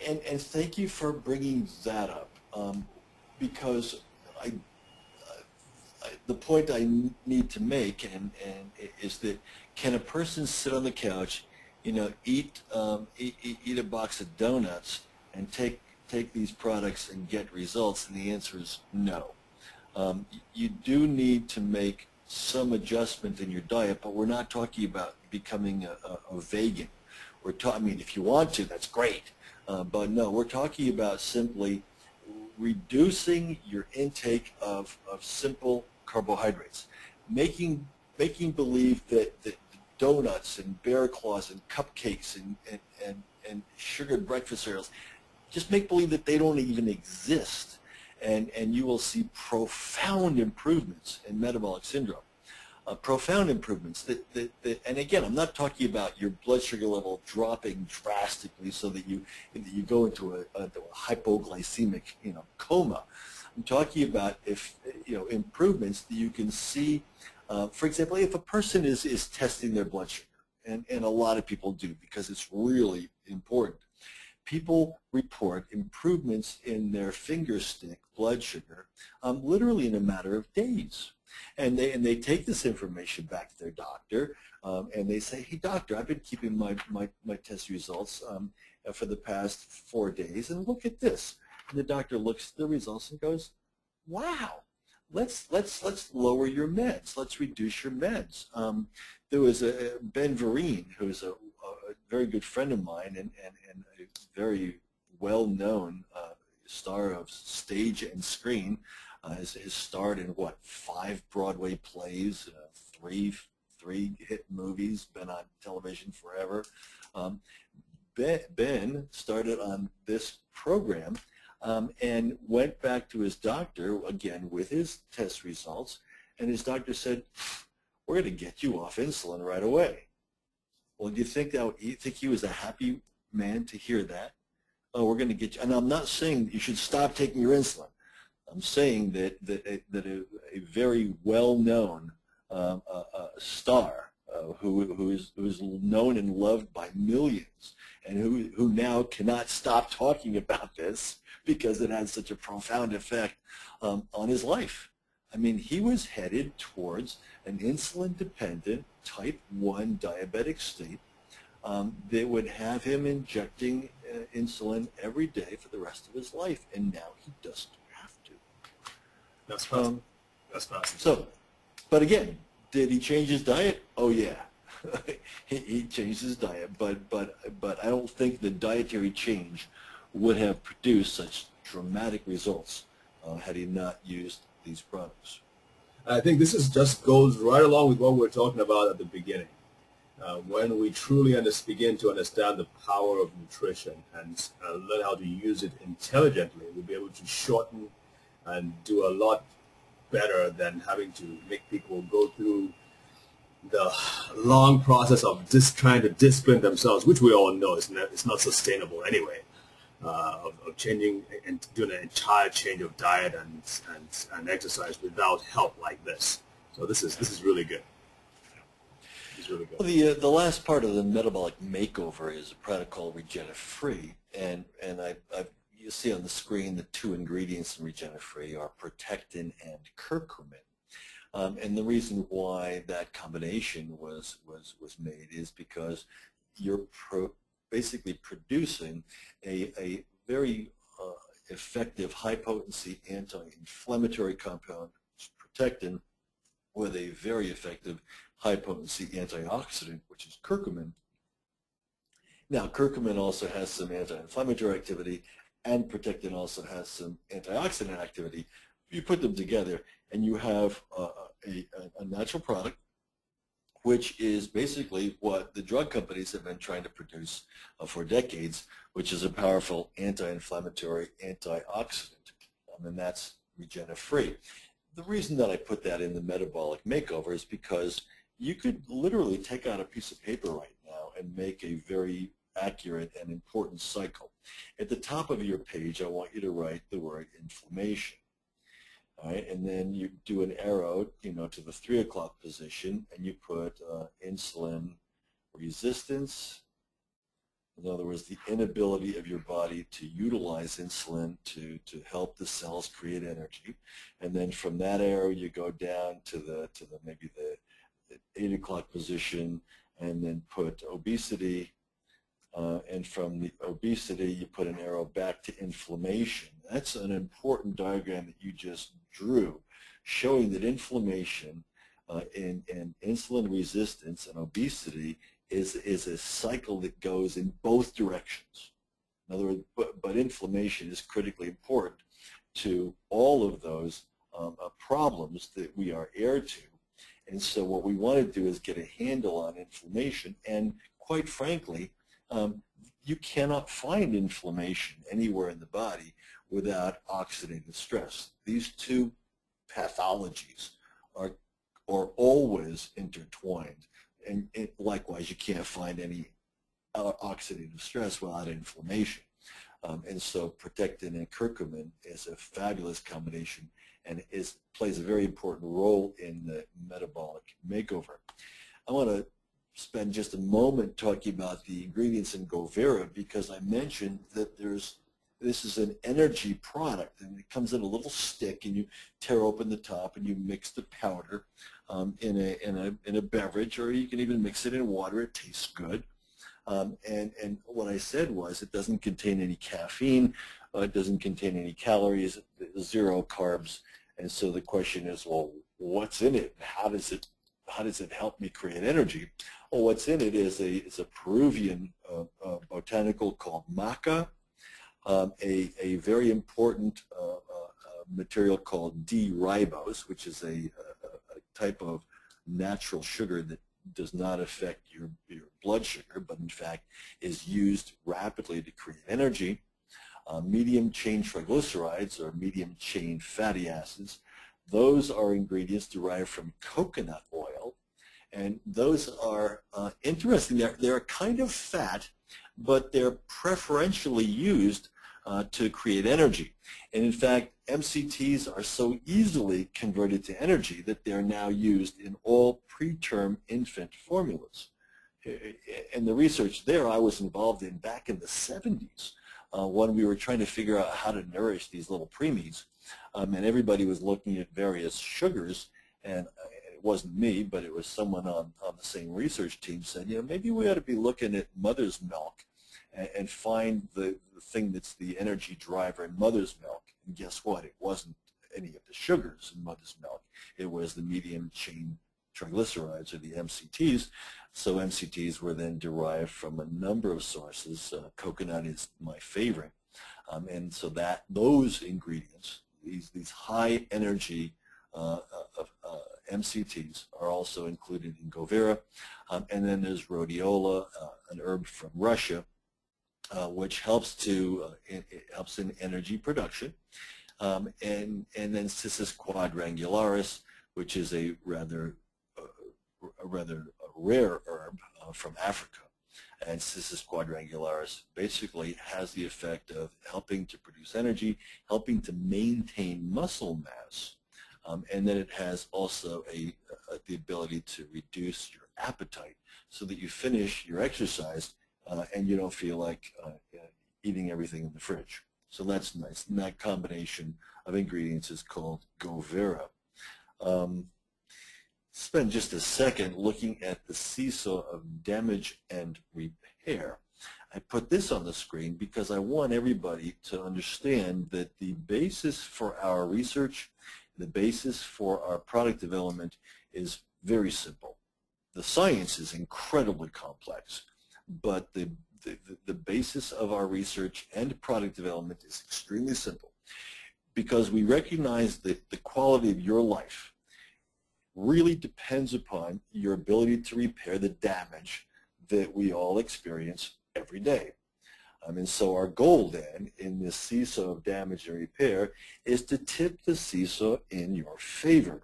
and thank you for bringing that up, because the point I need to make is that can a person sit on the couch, eat a box of donuts and take these products and get results? And the answer is no. You do need to make some adjustment in your diet, but we're not talking about becoming a vegan. I mean, if you want to, that's great. But no, we're talking about simply reducing your intake of simple carbohydrates, making believe that donuts and bear claws and cupcakes and sugared breakfast cereals, just make believe that they don't even exist, and you will see profound improvements in metabolic syndrome. Profound improvements and again, I'm not talking about your blood sugar level dropping drastically so that you go into a hypoglycemic coma. I'm talking about improvements that you can see. For example, if a person is testing their blood sugar, and a lot of people do because it's really important. People report improvements in their finger stick blood sugar literally in a matter of days. And they take this information back to their doctor, and they say, hey, doctor, I've been keeping my test results for the past 4 days, and look at this. And the doctor looks at the results and goes, wow, let's lower your meds. Let's reduce your meds. There was Ben Vereen, who's a very good friend of mine and a very well-known star of stage and screen. Has starred in, 5 Broadway plays, 3 hit movies, been on television forever. Ben started on this program and went back to his doctor, again, with his test results, and his doctor said, we're going to get you off insulin right away. Well, do you think he was a happy man to hear that? Oh, we're going to get you, and I'm not saying you should stop taking your insulin. I'm saying that a very well-known star who is known and loved by millions and who now cannot stop talking about this because it had such a profound effect on his life. I mean, he was headed towards an insulin-dependent type 1 diabetic state that would have him injecting insulin every day for the rest of his life, and now he doesn't have to. That's fascinating. That's fascinating. So, but again, did he change his diet? Oh yeah, he changed his diet, but I don't think the dietary change would have produced such dramatic results had he not used these products. I think this is just goes right along with what we were talking about at the beginning. When we truly begin to understand the power of nutrition and learn how to use it intelligently, we'll be able to shorten and do a lot better than having to make people go through the long process of just trying to discipline themselves, which we all know it's not sustainable anyway, of changing and doing an entire change of diet and exercise without help like this. So this is really good. Really good. Well, the last part of the metabolic makeover is a product called Regenif-Free, and you see on the screen the two ingredients in Regenif-Free are protectin and curcumin. And the reason why that combination was made is because you're basically producing a very effective, high-potency anti-inflammatory compound, protectin, with a very effective high-potency antioxidant, which is curcumin. Now, curcumin also has some anti-inflammatory activity, and protectin also has some antioxidant activity. You put them together, and you have a natural product, which is basically what the drug companies have been trying to produce for decades, which is a powerful anti-inflammatory antioxidant, and that's Regenif-Free. The reason that I put that in the metabolic makeover is because you could literally take out a piece of paper right now and make a very accurate and important cycle. At the top of your page, I want you to write the word inflammation. All right, and then you do an arrow, to the 3 o'clock position, and you put insulin resistance. In other words, the inability of your body to utilize insulin to help the cells create energy. And then from that arrow, you go down to maybe the 8 o'clock position, and then put obesity. And from the obesity, you put an arrow back to inflammation. That's an important diagram that you just drew, showing that inflammation and insulin resistance and obesity is a cycle that goes in both directions. In other words, but inflammation is critically important to all of those problems that we are heir to. And so what we want to do is get a handle on inflammation, and quite frankly, you cannot find inflammation anywhere in the body without oxidative stress. These two pathologies are always intertwined, and likewise, you can't find any oxidative stress without inflammation. And so protectin and curcumin is a fabulous combination and plays a very important role in the metabolic makeover. I want to spend just a moment talking about the ingredients in Govera, because I mentioned that this is an energy product, and it comes in a little stick, and you tear open the top and you mix the powder in a beverage, or you can even mix it in water. It tastes good. And what I said was it doesn't contain any caffeine, it doesn't contain any calories, 0 carbs. And so the question is, well, what's in it? How does it help me create energy? Well, what's in it is a Peruvian botanical called maca, a very important material called D-ribose, which is a type of natural sugar that does not affect your blood sugar, but in fact is used rapidly to create energy. Medium-chain triglycerides, or medium-chain fatty acids, those are ingredients derived from coconut oil, and those are interesting. They're a kind of fat, but they're preferentially used to create energy. And in fact, MCTs are so easily converted to energy that they're now used in all preterm infant formulas. and the research there I was involved in back in the 70s when we were trying to figure out how to nourish these little preemies. And everybody was looking at various sugars, and it wasn't me, but it was someone on the same research team said, you know, maybe we ought to be looking at mother's milk and find the thing that's the energy driver in mother's milk. And guess what? It wasn't any of the sugars in mother's milk. It was the medium chain triglycerides, or the MCTs. So MCTs were then derived from a number of sources. Coconut is my favorite. And so those ingredients, these high energy MCTs, are also included in Govera. And then there's rhodiola, an herb from Russia, which helps it helps in energy production. And then Cissus quadrangularis, which is a rather rare herb from Africa. And Cissus quadrangularis basically has the effect of helping to produce energy, helping to maintain muscle mass, and then it has also the ability to reduce your appetite so that you finish your exercise and you don't feel like eating everything in the fridge. So that's nice. And that combination of ingredients is called Govera. Spend just a second looking at the seesaw of damage and repair. I put this on the screen because I want everybody to understand that the basis for our research, the basis for our product development is very simple. The science is incredibly complex, but the basis of our research and product development is extremely simple, because we recognize that the quality of your life really depends upon your ability to repair the damage that we all experience every day. And so our goal then in this seesaw of damage and repair is to tip the seesaw in your favor.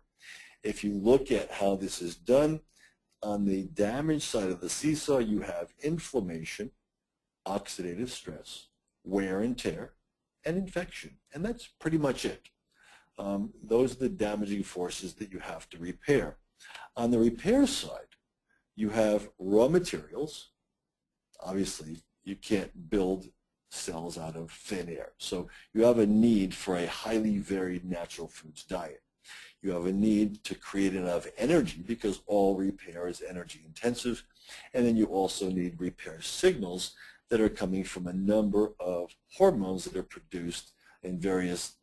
If you look at how this is done, on the damage side of the seesaw you have inflammation, oxidative stress, wear and tear, and infection. And that's pretty much it. Those are the damaging forces that you have to repair. On the repair side, you have raw materials. Obviously, you can't build cells out of thin air. So you have a need for a highly varied natural foods diet. You have a need to create enough energy, because all repair is energy intensive. And then you also need repair signals that are coming from a number of hormones that are produced in various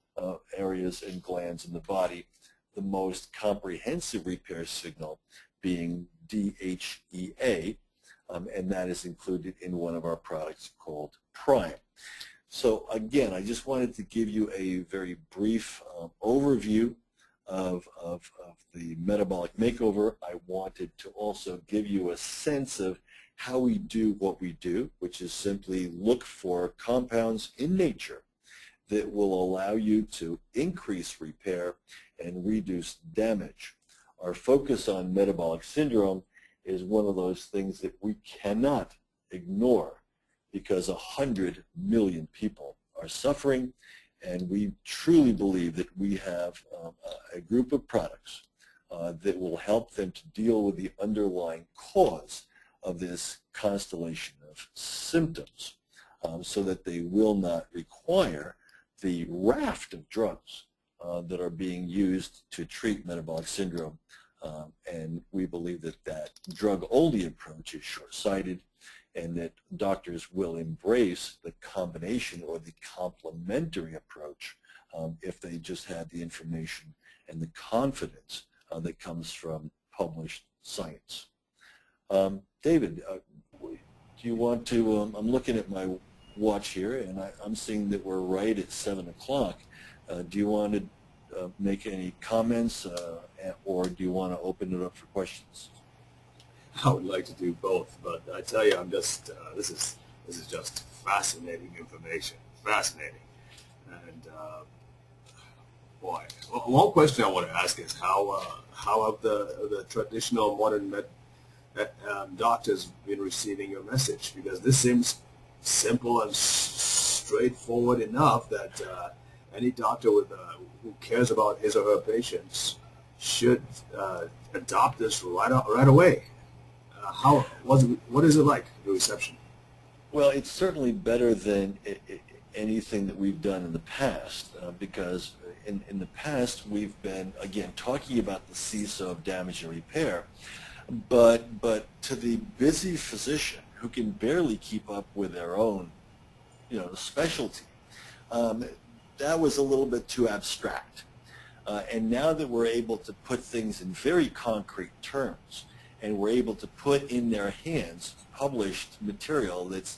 areas and glands in the body, the most comprehensive repair signal being DHEA, and that is included in one of our products called Prime. So again, I just wanted to give you a very brief overview of the metabolic makeover. I wanted to also give you a sense of how we do what we do, which is simply look for compounds in nature that will allow you to increase repair and reduce damage. Our focus on metabolic syndrome is one of those things that we cannot ignore, because 100 million people are suffering, and we truly believe that we have a group of products that will help them to deal with the underlying cause of this constellation of symptoms, so that they will not require the raft of drugs that are being used to treat metabolic syndrome. And we believe that that drug-only approach is short-sighted, and that doctors will embrace the combination or the complementary approach if they just had the information and the confidence that comes from published science. David, do you want to, I'm looking at my watch here, and I'm seeing that we're right at 7 o'clock. Do you want to make any comments, or do you want to open it up for questions? I would like to do both, but I tell you, I'm just this is just fascinating information, fascinating. And boy, one question I want to ask is how have the traditional modern doctors been receiving your message? Because this seems simple and straightforward enough that any doctor who cares about his or her patients should adopt this right away. what is it like, the reception? Well, it's certainly better than anything that we've done in the past, because in the past we've been, again, talking about the seesaw of damage and repair, but to the busy physician who can barely keep up with their own, specialty, that was a little bit too abstract. And now that we're able to put things in very concrete terms, and we're able to put in their hands published material that's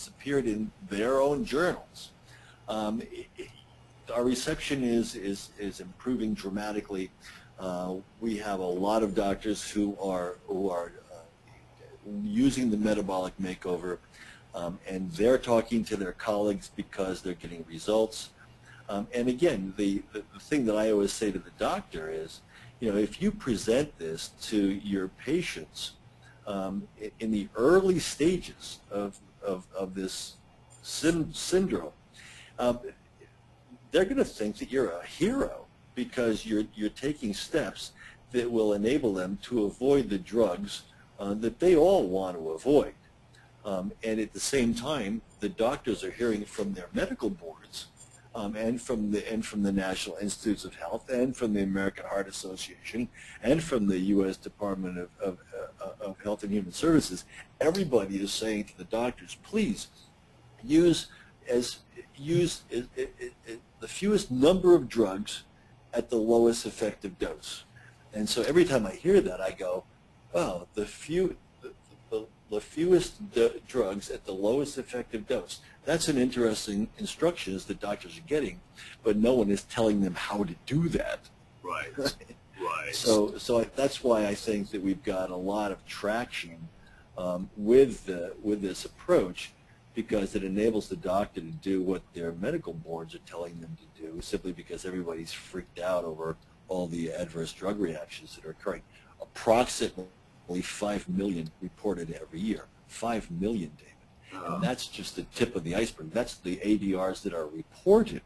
appeared in their own journals, our reception is improving dramatically. We have a lot of doctors who are using the metabolic makeover, and they're talking to their colleagues because they're getting results. And again, the thing that I always say to the doctor is, if you present this to your patients in the early stages of this syndrome, they're going to think that you're a hero because you're taking steps that will enable them to avoid the drugs that they all want to avoid. And at the same time, the doctors are hearing from their medical boards and from the National Institutes of Health and from the American Heart Association and from the U.S. Department of Health and Human Services. Everybody is saying to the doctors, please use the fewest number of drugs at the lowest effective dose. And so every time I hear that, I go, wow, the fewest drugs at the lowest effective dose. That's an interesting instructions that doctors are getting, but no one is telling them how to do that. Right. Right. So that's why I think that we've got a lot of traction with this approach, because it enables the doctor to do what their medical boards are telling them to do, simply because everybody's freaked out over all the adverse drug reactions that are occurring. Approximately 5 million reported every year. 5 million, David. And that's just the tip of the iceberg. That's the ADRs that are reported.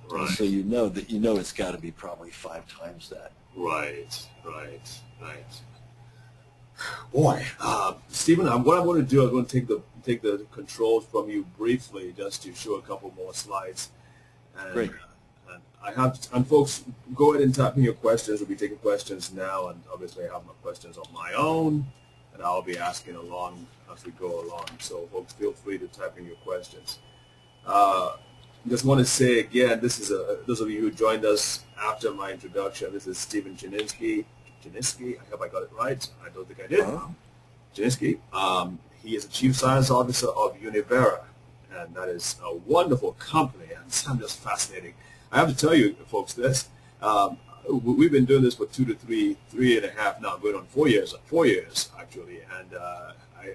Right. So it's got to be probably 5 times that. Right. Boy, Stephen, what I'm going to do, I'm going to take the controls from you briefly, just to show a couple more slides. And, Great. And folks, go ahead and type in your questions. We'll be taking questions now, and obviously I have my questions on my own, and I'll be asking along as we go along. So folks, feel free to type in your questions. Just want to say again, this is those of you who joined us after my introduction, this is Stephen Cherniske. I hope I got it right. I don't think I did. Cherniske. He is the Chief Science Officer of Univera, and that is a wonderful company, and it's just fascinating. I have to tell you, folks, this. We've been doing this for 2 to 3.5 now, going on 4 years actually, and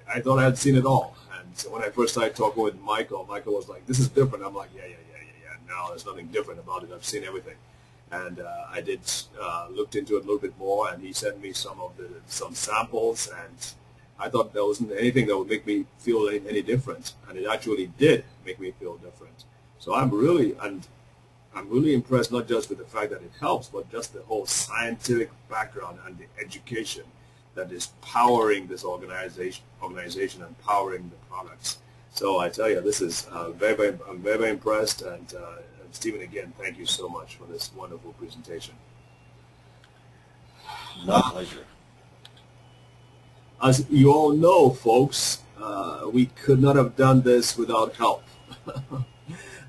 I thought I had seen it all. And so when I first started talking with Michael was like, "This is different." I'm like, "Yeah. No, there's nothing different about it. I've seen everything." And I did looked into it a little bit more, and he sent me some samples, and I thought there wasn't anything that would make me feel any different, and it actually did make me feel different. So I'm really impressed, not just with the fact that it helps, but just the whole scientific background and the education that is powering this organization and powering the products. So I tell you, this is I'm very impressed, and Stephen, again, thank you so much for this wonderful presentation. My pleasure. As you all know, folks, we could not have done this without help.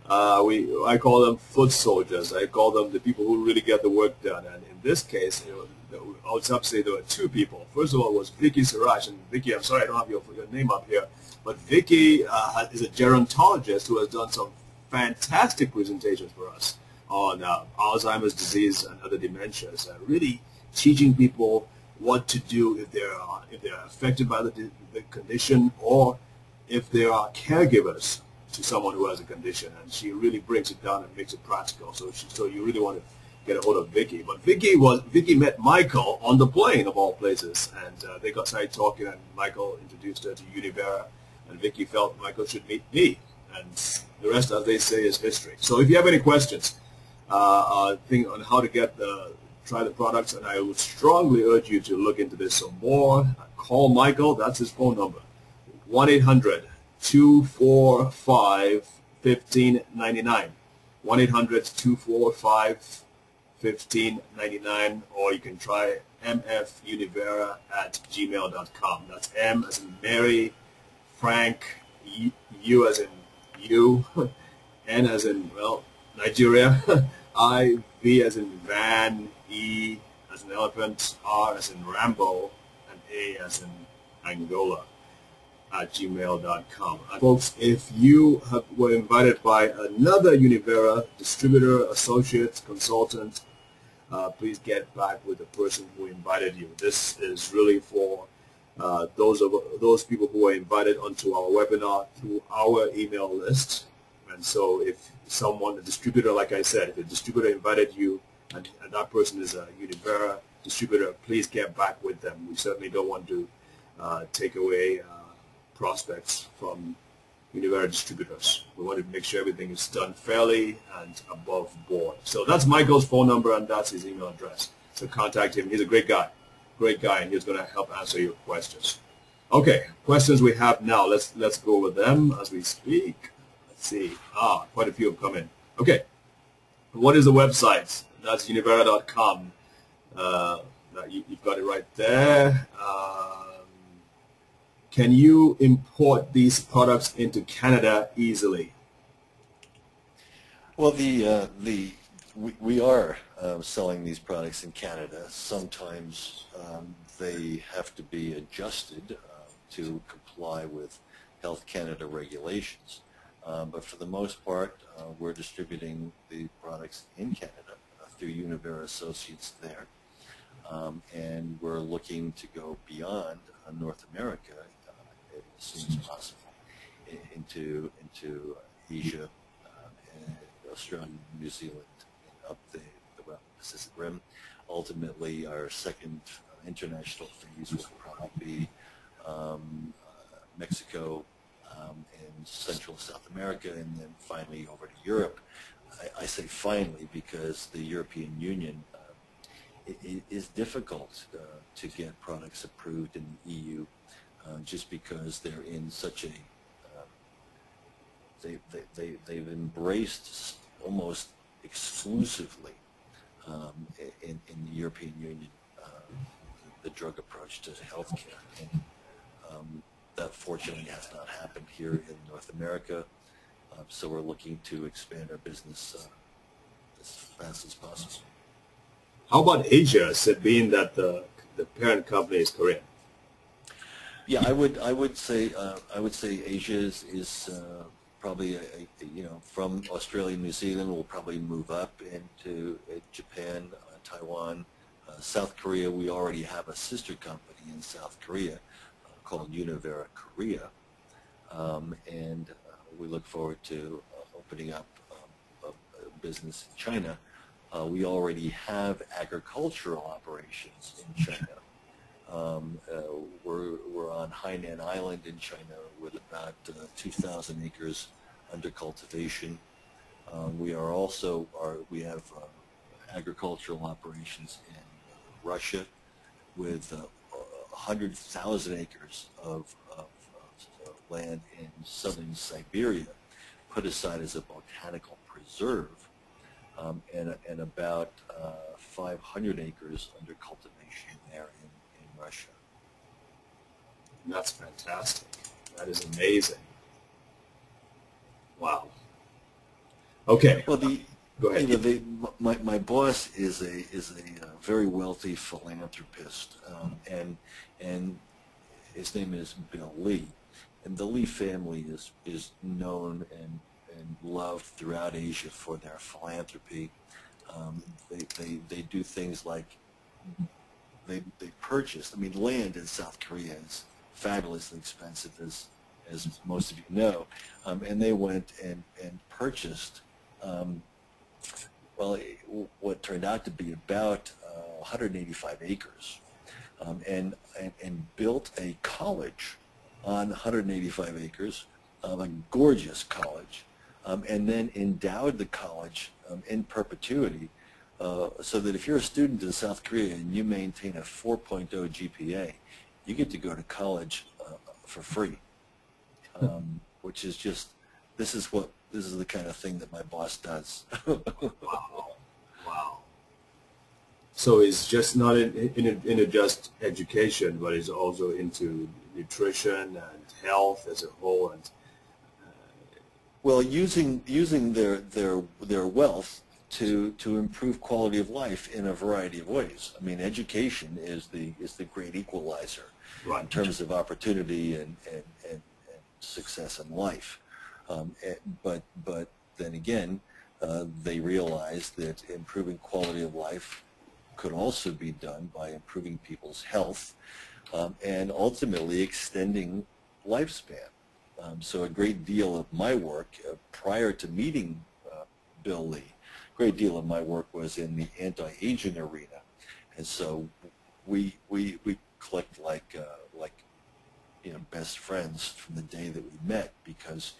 I call them foot soldiers. I call them the people who really get the work done. And in this case, I would have to say there were 2 people. First of all was Vicky Siraj. And Vicky, I'm sorry I don't have your name up here, but Vicky is a gerontologist who has done some fantastic presentations for us on Alzheimer's disease and other dementias, and really teaching people what to do if they're affected by the condition, or if they are caregivers to someone who has a condition. And she really breaks it down and makes it practical. So you really want to get a hold of Vicky. But Vicky met Michael on the plane, of all places, and they got started talking, and Michael introduced her to Univera, and Vicky felt Michael should meet me, and the rest, as they say, is history. So if you have any questions on how to get try the products, and I would strongly urge you to look into this some more. Call Michael. That's his phone number. 1-800-245-1599. 1-800-245-1599, or you can try mfunivera@gmail.com. That's M as in Mary, Frank, U as in you, N as in, well, Nigeria, I, V as in Van, E as in elephant, R as in Rambo, and A as in Angola @gmail.com. Folks, if you were invited by another Univera distributor, associate, consultant, please get back with the person who invited you. This is really for those people who are invited onto our webinar through our email list. And so if someone, a distributor, like I said, if a distributor invited you and that person is a Univera distributor, please get back with them. We certainly don't want to take away prospects from Univera distributors. We want to make sure everything is done fairly and above board. So that's Michael's phone number and that's his email address. So contact him. He's a great guy, and he's going to help answer your questions. Okay, questions we have now. Let's go over them as we speak. Let's see. Quite a few have come in. Okay, what is the website? That's univera.com. You've got it right there. Can you import these products into Canada easily? Well, we are selling these products in Canada. Sometimes they have to be adjusted to comply with Health Canada regulations. But for the most part, we're distributing the products in Canada through Univera Associates there. And we're looking to go beyond North America as soon as possible into Asia, and Australia, New Zealand, and up the Pacific Rim. Ultimately, our second international phase will probably be Mexico and Central South America, and then finally over to Europe. I say finally because the European Union it is difficult to get products approved in the EU just because they're in such a they've embraced almost exclusively in the European Union the drug approach to healthcare, and that fortunately has not happened here in North America. So we're looking to expand our business as fast as possible. How about Asia, being that the parent company is Korean? Yeah, I would say Asia is probably from Australia and New Zealand will probably move up into Japan, Taiwan, South Korea. We already have a sister company in South Korea called Univera Korea, and we look forward to opening up a business in China. We already have agricultural operations in China. We're on Hainan Island in China with about 2,000 acres under cultivation. We have agricultural operations in Russia with 100,000 acres of land in southern Siberia put aside as a botanical preserve, and about 500 acres under cultivation there in Russia. That's fantastic. That is amazing. Wow. Okay. Well, go ahead. My boss is a very wealthy philanthropist, and his name is Bill Lee, and the Lee family is known and loved throughout Asia for their philanthropy. They do things like they purchased. I mean, land in South Korea is fabulously expensive, as most of you know, and they went and purchased what turned out to be about 185 acres, and built a college on 185 acres, a gorgeous college, and then endowed the college in perpetuity so that if you're a student in South Korea and you maintain a 4.0 GPA, you get to go to college for free, which is just, this is the kind of thing that my boss does. Wow. Wow. So it's just not into just education, but it's also into nutrition and health as a whole. And well, using their wealth to improve quality of life in a variety of ways. I mean, education is the great equalizer right. in terms of opportunity and success in life. But then again, they realize that improving quality of life could also be done by improving people's health and ultimately extending lifespan. So a great deal of my work prior to meeting Bill Lee, a great deal of my work was in the anti-aging arena, and so we clicked like best friends from the day that we met, because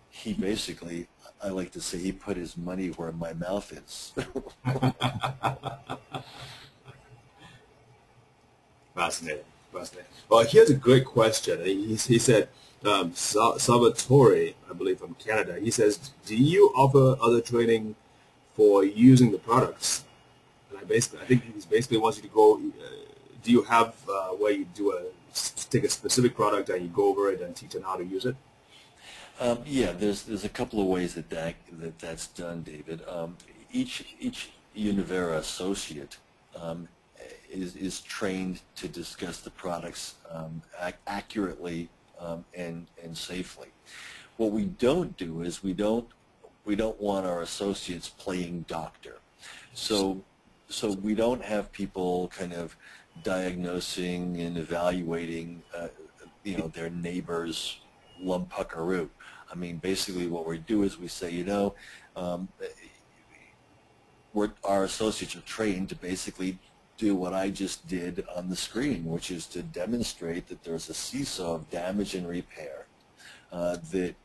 he basically, I like to say, he put his money where my mouth is. Fascinating. Fascinating. Well, here's a great question. He said, Salvatore, I believe from Canada, he says, do you offer other training for using the products? And I think he basically wants you to go, do you have where you take a specific product and you go over it and teach them how to use it? Yeah, there's a couple of ways that's done, David. Each Univera associate is trained to discuss the products accurately and safely. What we don't do is we don't want our associates playing doctor. So we don't have people kind of diagnosing and evaluating their neighbor's lumpuckaroo. I mean, basically what we do is we say, our associates are trained to basically do what I just did on the screen, which is to demonstrate that there's a seesaw of damage and repair that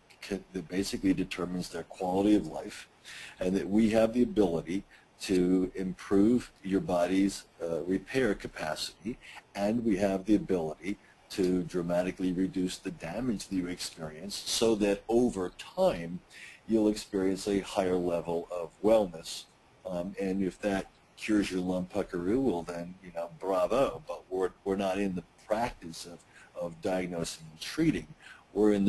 basically determines their quality of life, and that we have the ability to improve your body's repair capacity, and we have the ability to dramatically reduce the damage that you experience, so that over time you'll experience a higher level of wellness. And if that cures your lumpuckaroo, well then, bravo. But we're not in the practice of diagnosing and treating. We're in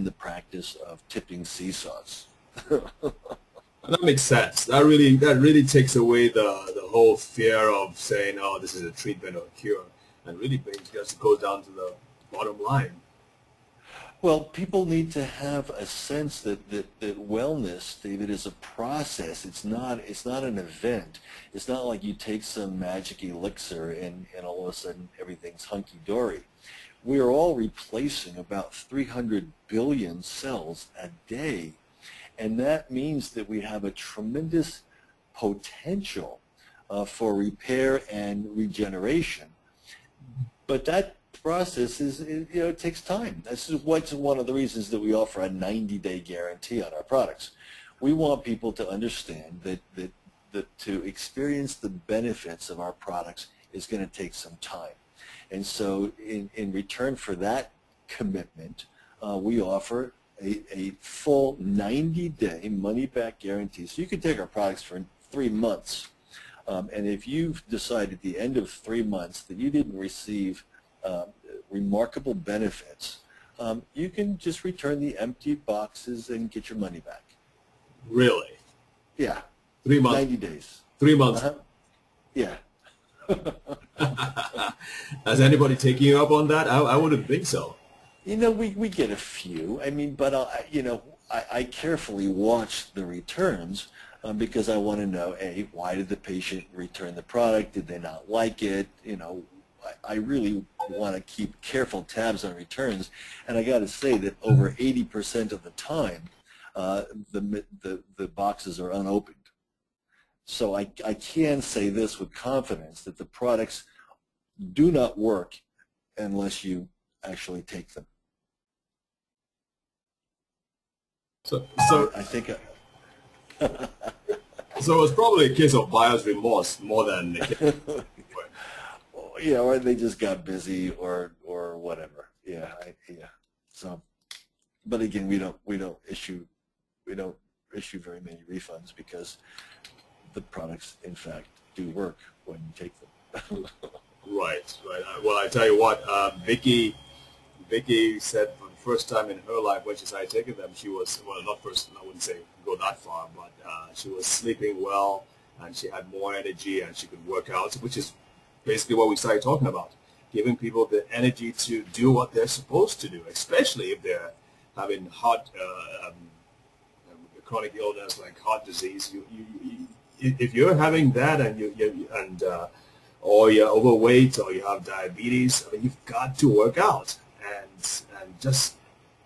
the practice of tipping seesaws. That makes sense. That really takes away the whole fear of saying, oh, this is a treatment or a cure, and really just goes down to the bottom line. Well, people need to have a sense that wellness, David, is a process. It's not an event. It's not like you take some magic elixir and all of a sudden everything's hunky-dory. We are all replacing about 300 billion cells a day, and that means that we have a tremendous potential for repair and regeneration. But that process it takes time. This is what's one of the reasons that we offer a 90-day guarantee on our products. We want people to understand that to experience the benefits of our products is going to take some time. And so in return for that commitment, we offer a full 90-day money-back guarantee. So you can take our products for 3 months. And if you've decided at the end of 3 months that you didn't receive remarkable benefits, you can just return the empty boxes and get your money back. Really? Yeah. 3 months. 90 days. 3 months. Yeah. Has anybody taken you up on that? I wouldn't think so. We get a few. I mean, but I carefully watch the returns because I want to know, A, why did the patient return the product? Did they not like it? I really want to keep careful tabs on returns, and I got to say that over 80% of the time, the boxes are unopened. So I can say this with confidence, that the products do not work unless you actually take them. So I think. So it's probably a case of buyer's remorse more than a case of, Yeah, or they just got busy, or whatever. Yeah, yeah. So, but again, we don't issue very many refunds because the products, in fact, do work when you take them. right, right. Well, I tell you what, Vicky said for the first time in her life when she started taking them, she was, well, not first, I wouldn't say go that far, but she was sleeping well and she had more energy and she could work out, which is basically what we started talking about, giving people the energy to do what they're supposed to do, especially if they're having chronic illness like heart disease. If you're having that and or you're overweight or you have diabetes, I mean, you've got to work out, and just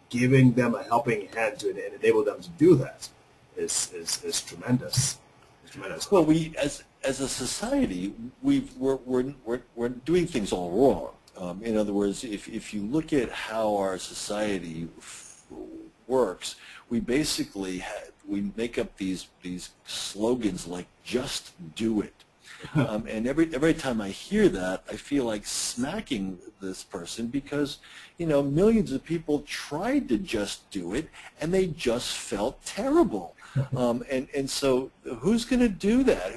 giving them a helping hand to enable them to do that is tremendous. It's tremendous. Well, we as a society, we're doing things all wrong. In other words, if you look at how our society works, we basically we make up these slogans like "just do it." And every time I hear that, I feel like smacking this person because, millions of people tried to just do it, and they just felt terrible. And so who's going to do that?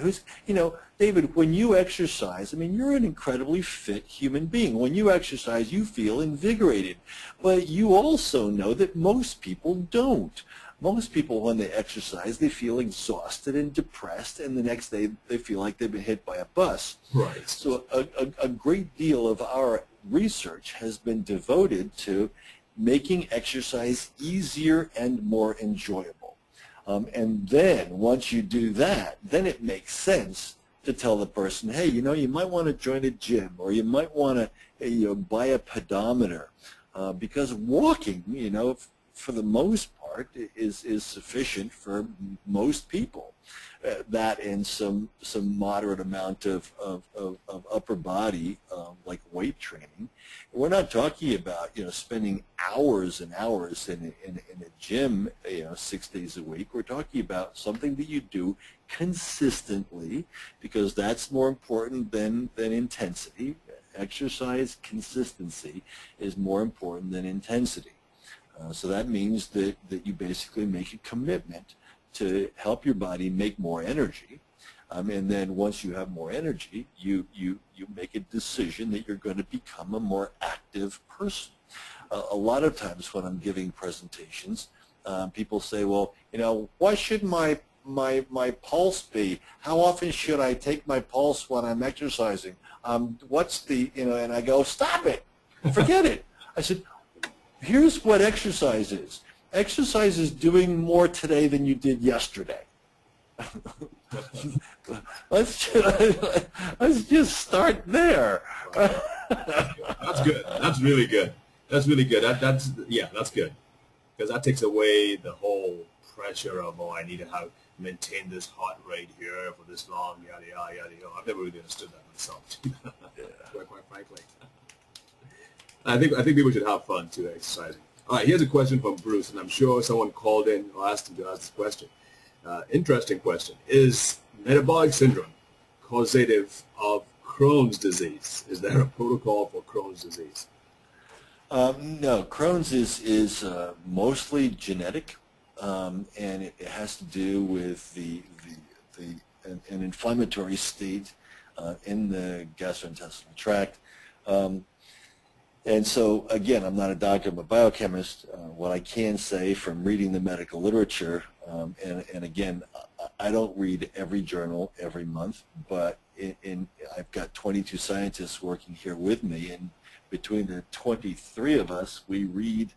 David, when you exercise, I mean, you're an incredibly fit human being. When you exercise, you feel invigorated. But you also know that most people don't. Most people, when they exercise, they feel exhausted and depressed, and the next day they feel like they've been hit by a bus. Right. So a great deal of our research has been devoted to making exercise easier and more enjoyable. And then once you do that, then it makes sense to tell the person, hey, you might want to join a gym, or you might want to buy a pedometer, because walking, for the most part, is sufficient for most people. That and some moderate amount of upper body, like weight training. We're not talking about spending hours and hours in a gym 6 days a week. We're talking about something that you do consistently, because that's more important than intensity. Exercise consistency is more important than intensity. So that means that you basically make a commitment to help your body make more energy. And then once you have more energy, you make a decision that you're going to become a more active person. A lot of times when I'm giving presentations, people say, well, why should my pulse be? How often should I take my pulse when I'm exercising? What's the, and I go, stop it, forget it. I said, here's what exercise is. Exercise is doing more today than you did yesterday. let's just start there. That's good. That's really good. That's really good. That's good, because that takes away the whole pressure of, oh, I need to maintain this heart rate here for this long, yada yada yada. I've never really understood that myself. Quite frankly. I think people should have fun too exercising. All right, here's a question from Bruce, and I'm sure someone called in or asked him to ask this question. Interesting question. Is metabolic syndrome causative of Crohn's disease? Is there a protocol for Crohn's disease? No, Crohn's is mostly genetic, and it has to do with an inflammatory state in the gastrointestinal tract. And so, again, I'm not a doctor, I'm a biochemist. What I can say from reading the medical literature, and again, I don't read every journal every month, but I've got 22 scientists working here with me, and between the 23 of us, we read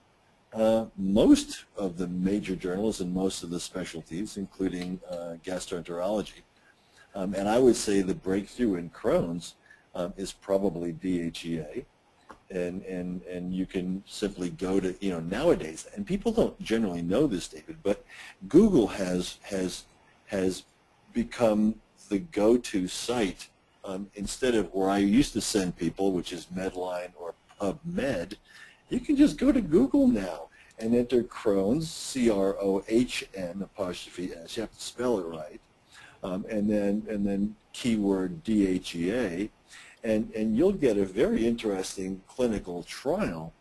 most of the major journals and most of the specialties, including gastroenterology. And I would say the breakthrough in Crohn's is probably DHEA. And you can simply go to, nowadays, and people don't generally know this, David, but Google has become the go-to site. Instead of where I used to send people, which is Medline or PubMed, you can just go to Google now and enter Crohn's, C-R-O-H-N'(S). You have to spell it right. and then keyword DHEA, and you'll get a very interesting clinical trial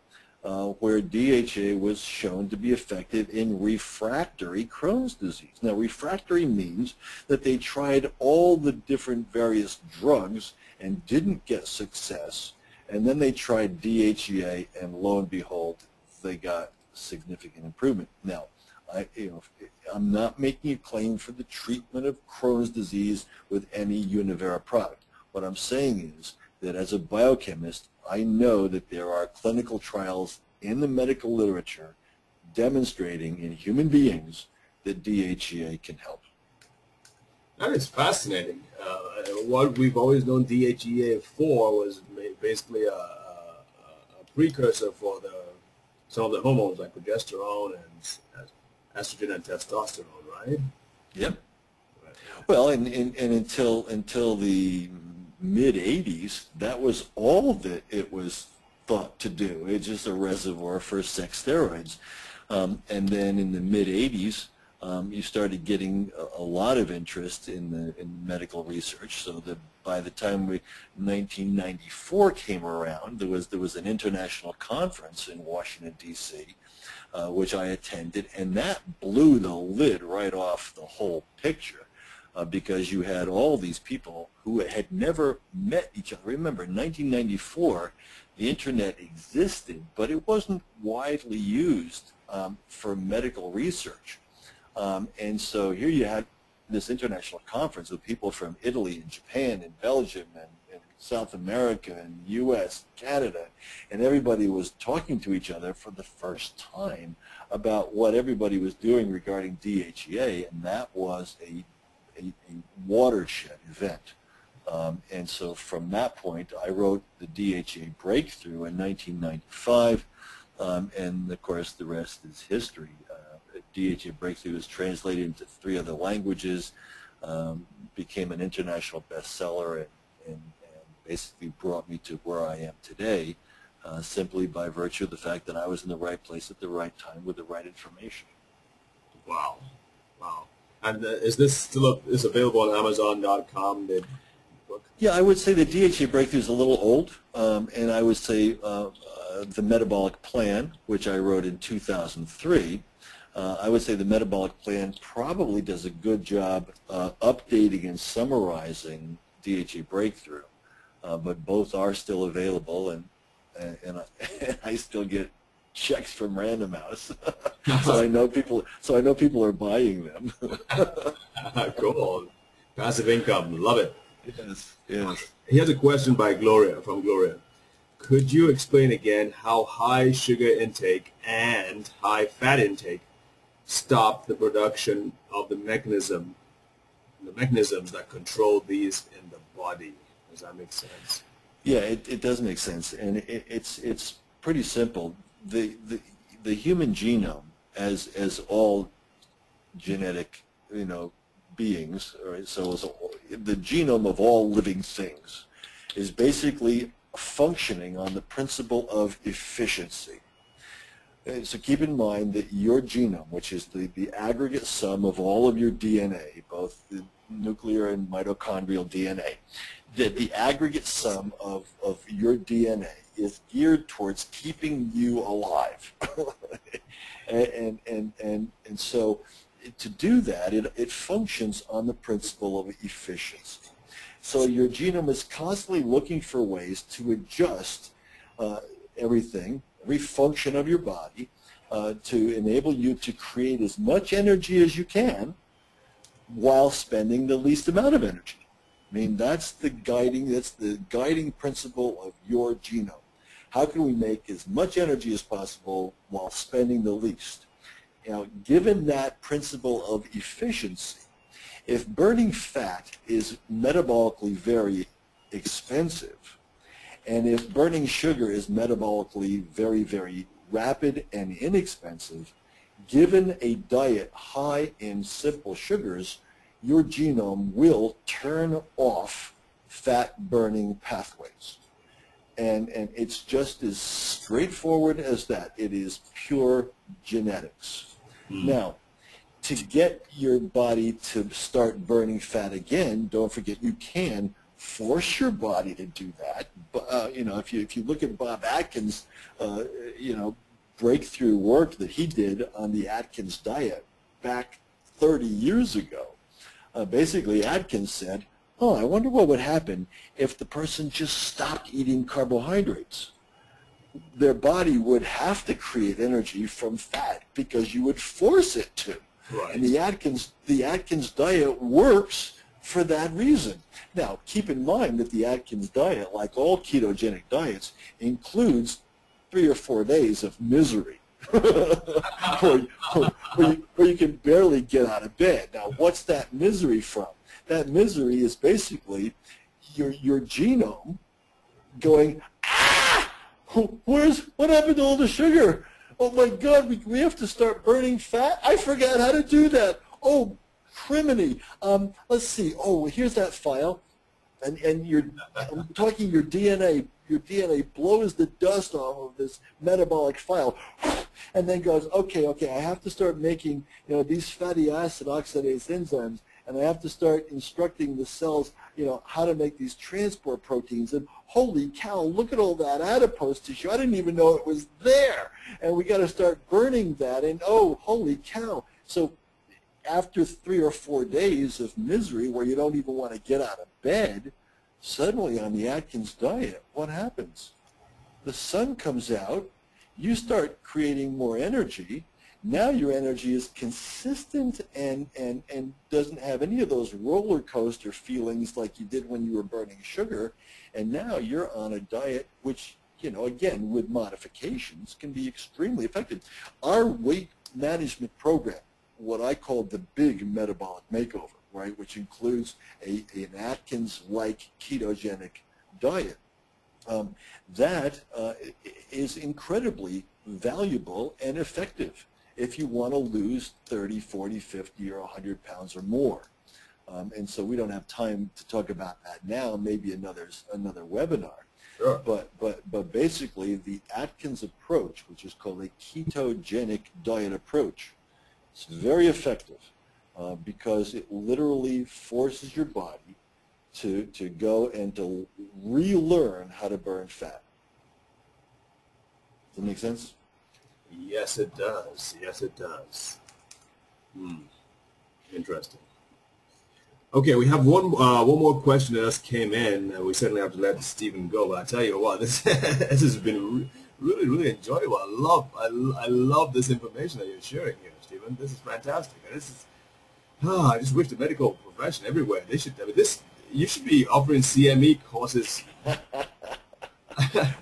where DHEA was shown to be effective in refractory Crohn's disease. Now, refractory means that they tried all the different various drugs and didn't get success, and then they tried DHEA, and lo and behold, they got significant improvement. Now, I'm not making a claim for the treatment of Crohn's disease with any Univera product. What I'm saying is that as a biochemist, I know that there are clinical trials in the medical literature demonstrating in human beings that DHEA can help. That is fascinating. What we've always known DHEA for was basically a precursor for some of the hormones like progesterone and estrogen and testosterone, right? Yep. Well, and until the mid-'80s, that was all that it was thought to do. It's just a reservoir for sex steroids. And then in the mid-'80s, you started getting a lot of interest in medical research. So that by the time 1994 came around, there was an international conference in Washington, D.C., which I attended, and that blew the lid right off the whole picture. Because you had all these people who had never met each other. Remember, in 1994, the internet existed, but it wasn't widely used for medical research. And so here you had this international conference with people from Italy and Japan and Belgium and South America and U.S., Canada, and everybody was talking to each other for the first time about what everybody was doing regarding DHEA, and that was a watershed event. And so from that point, I wrote the DHEA Breakthrough in 1995, and of course the rest is history. DHEA Breakthrough was translated into 3 other languages, became an international bestseller, and basically brought me to where I am today, simply by virtue of the fact that I was in the right place at the right time with the right information. Wow. Wow. And is this still is available on Amazon.com? Yeah, I would say the DHEA Breakthrough is a little old, and I would say the Metabolic Plan, which I wrote in 2003, I would say the Metabolic Plan probably does a good job updating and summarizing DHEA Breakthrough, but both are still available, and I still get checks from Random House, so I know people are buying them. Cool, passive income, love it. Yes, yes. Here's a question by Gloria from Gloria. Could you explain again how high sugar intake and high fat intake stop the production of the mechanisms that control these in the body? Does that make sense? Yeah, it does make sense, and it's pretty simple. The human genome, as all genetic beings, right? So the genome of all living things is basically functioning on the principle of efficiency. So keep in mind that your genome, which is the aggregate sum of all of your DNA, both the nuclear and mitochondrial DNA, that the aggregate sum of your DNA is geared towards keeping you alive. and so to do that, it functions on the principle of efficiency. So your genome is constantly looking for ways to adjust everything, every function of your body, to enable you to create as much energy as you can while spending the least amount of energy. I mean, that's the guiding principle of your genome. How can we make as much energy as possible while spending the least? Now, given that principle of efficiency, if burning fat is metabolically very expensive, and if burning sugar is metabolically very, very rapid and inexpensive, given a diet high in simple sugars, your genome will turn off fat-burning pathways. And it's just as straightforward as that. It is pure genetics. Now, to get your body to start burning fat again, don't forget you can force your body to do that. But, you know, if you look at Bob Atkins, you know, breakthrough work that he did on the Atkins diet back 30 years ago, basically Atkins said, oh, I wonder what would happen if the person just stopped eating carbohydrates. Their body would have to create energy from fat because you would force it to. Right. And the Atkins diet works for that reason. Now, keep in mind that the Atkins diet, like all ketogenic diets, includes 3 or 4 days of misery, where you can barely get out of bed. Now, what's that misery from? That misery is basically your genome going, ah, what happened to all the sugar? Oh my God, we have to start burning fat? I forgot how to do that. Oh, criminy. Let's see. Oh, here's that file. And I'm talking your DNA blows the dust off of this metabolic file and then goes, okay, I have to start making, you know, these fatty acid oxidase enzymes, and I have to start instructing the cells, you know, how to make these transport proteins. And holy cow, look at all that adipose tissue. I didn't even know it was there. And we got to start burning that. And oh, holy cow. So after 3 or 4 days of misery where you don't even want to get out of bed, suddenly on the Atkins diet, what happens? The sun comes out, you start creating more energy. Now your energy is consistent and doesn't have any of those roller coaster feelings like you did when you were burning sugar. And now you're on a diet which, you know, again, with modifications, can be extremely effective. Our weight management program, what I call the big metabolic makeover, right, which includes an Atkins-like ketogenic diet, that is incredibly valuable and effective if you want to lose 30, 40, 50, or 100 pounds or more. And so we don't have time to talk about that now, maybe another webinar. Sure. But basically the Atkins approach, which is called a ketogenic diet approach, it's very effective because it literally forces your body to go and to relearn how to burn fat. Does that make sense? Yes, it does. Yes, it does. Interesting. Okay, we have one more question that just came in, and we certainly have to let Stephen go. But I tell you what, this this has been really enjoyable. I love this information that you're sharing here, Stephen. This is fantastic. And this is I just wish the medical profession everywhere they should. I mean, you should be offering CME courses.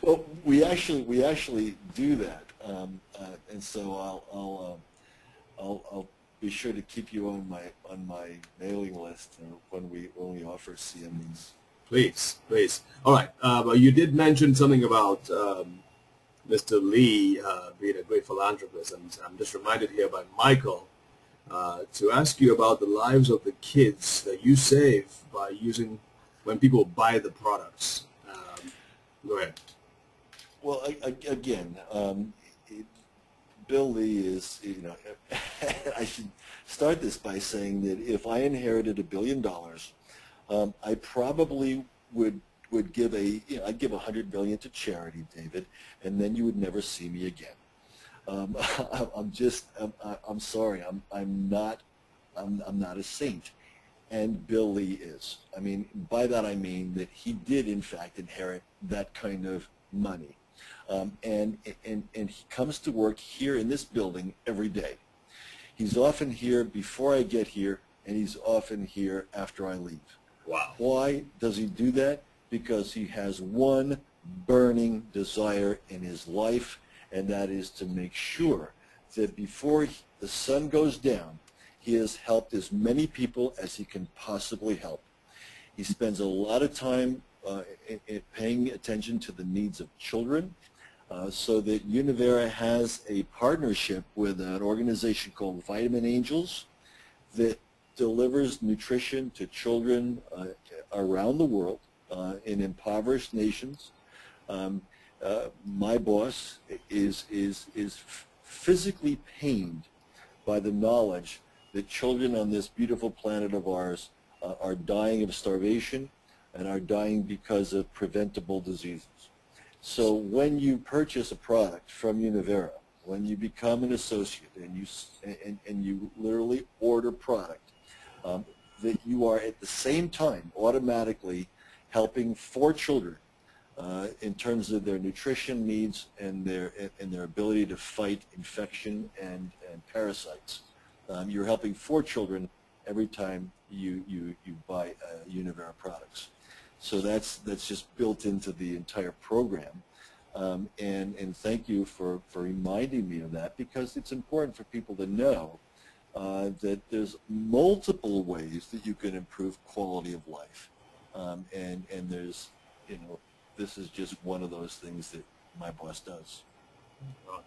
Well, we actually do that, and so I'll be sure to keep you on my mailing list when we offer CMEs. Please. All right. But you did mention something about Mr. Lee being a great philanthropist, and I'm just reminded here by Michael to ask you about the lives of the kids that you save by using when people buy the products. Go ahead. Well, again, Bill Lee is, you know, I should start this by saying that if I inherited $1 billion, I probably would give I'd give $100 billion to charity, David, and then you would never see me again. I'm sorry, I'm not a saint, and Bill Lee is. I mean, by that I mean that he did in fact inherit that kind of money. And he comes to work here in this building every day. He's often here before I get here, and he's often here after I leave. Wow. Why does he do that? Because he has one burning desire in his life, and that is to make sure that before the sun goes down, he has helped as many people as he can possibly help. He spends a lot of time paying attention to the needs of children, so that Univera has a partnership with an organization called Vitamin Angels that delivers nutrition to children around the world in impoverished nations. My boss is physically pained by the knowledge that children on this beautiful planet of ours are dying of starvation and are dying because of preventable diseases. So when you purchase a product from Univera, when you become an associate and you literally order product, that you are at the same time automatically helping 4 children in terms of their nutrition needs and their ability to fight infection and parasites. You're helping 4 children every time you buy Univera products. So that's just built into the entire program. And thank you for reminding me of that, because it's important for people to know that there's multiple ways that you can improve quality of life. And there's, this is just one of those things that my boss does. Oh,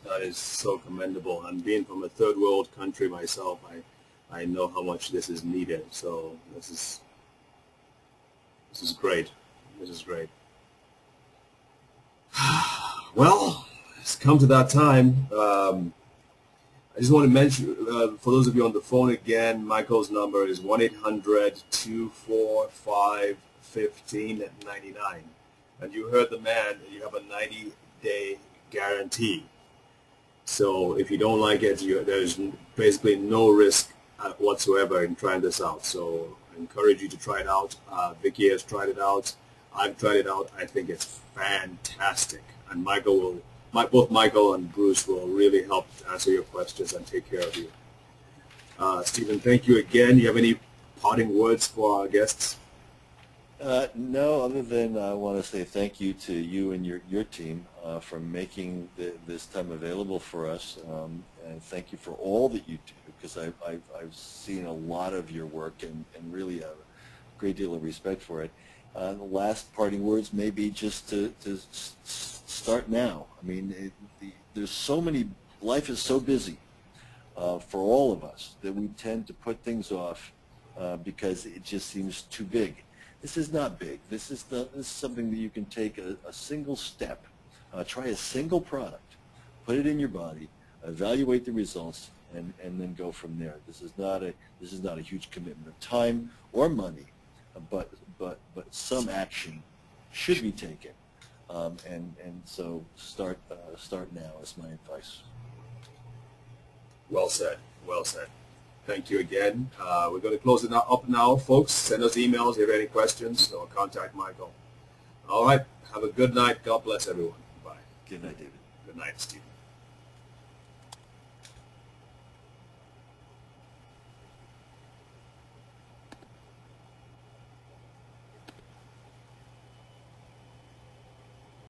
that is so commendable. And being from a third world country myself, I know how much this is needed. So this is great. This is great. Well, it's come to that time. I just want to mention, for those of you on the phone again, Michael's number is 1-800-245-1599. And you heard the man, you have a 90-day guarantee. So if you don't like it, there's basically no risk whatsoever in trying this out. So I encourage you to try it out. Vicky has tried it out. I've tried it out. I think it's fantastic. And both Michael and Bruce will really help answer your questions and take care of you. Stephen, thank you again. You have any parting words for our guests? No, other than I want to say thank you to you and your team for making this time available for us, and thank you for all that you do, because I've seen a lot of your work and really a great deal of respect for it. The last parting words may be just to start now. I mean, there's so many, life is so busy for all of us that we tend to put things off because it just seems too big. This is not big. This is something that you can take a single step, try a single product, put it in your body, evaluate the results, and then go from there. This is not a huge commitment of time or money, but some action should be taken, and so start now is my advice. Well said. Well said. Thank you again. We're going to close it up now, folks. Send us emails if you have any questions, or contact Michael. All right. Have a good night. God bless everyone. Bye. Good night, David. Good night, Stephen.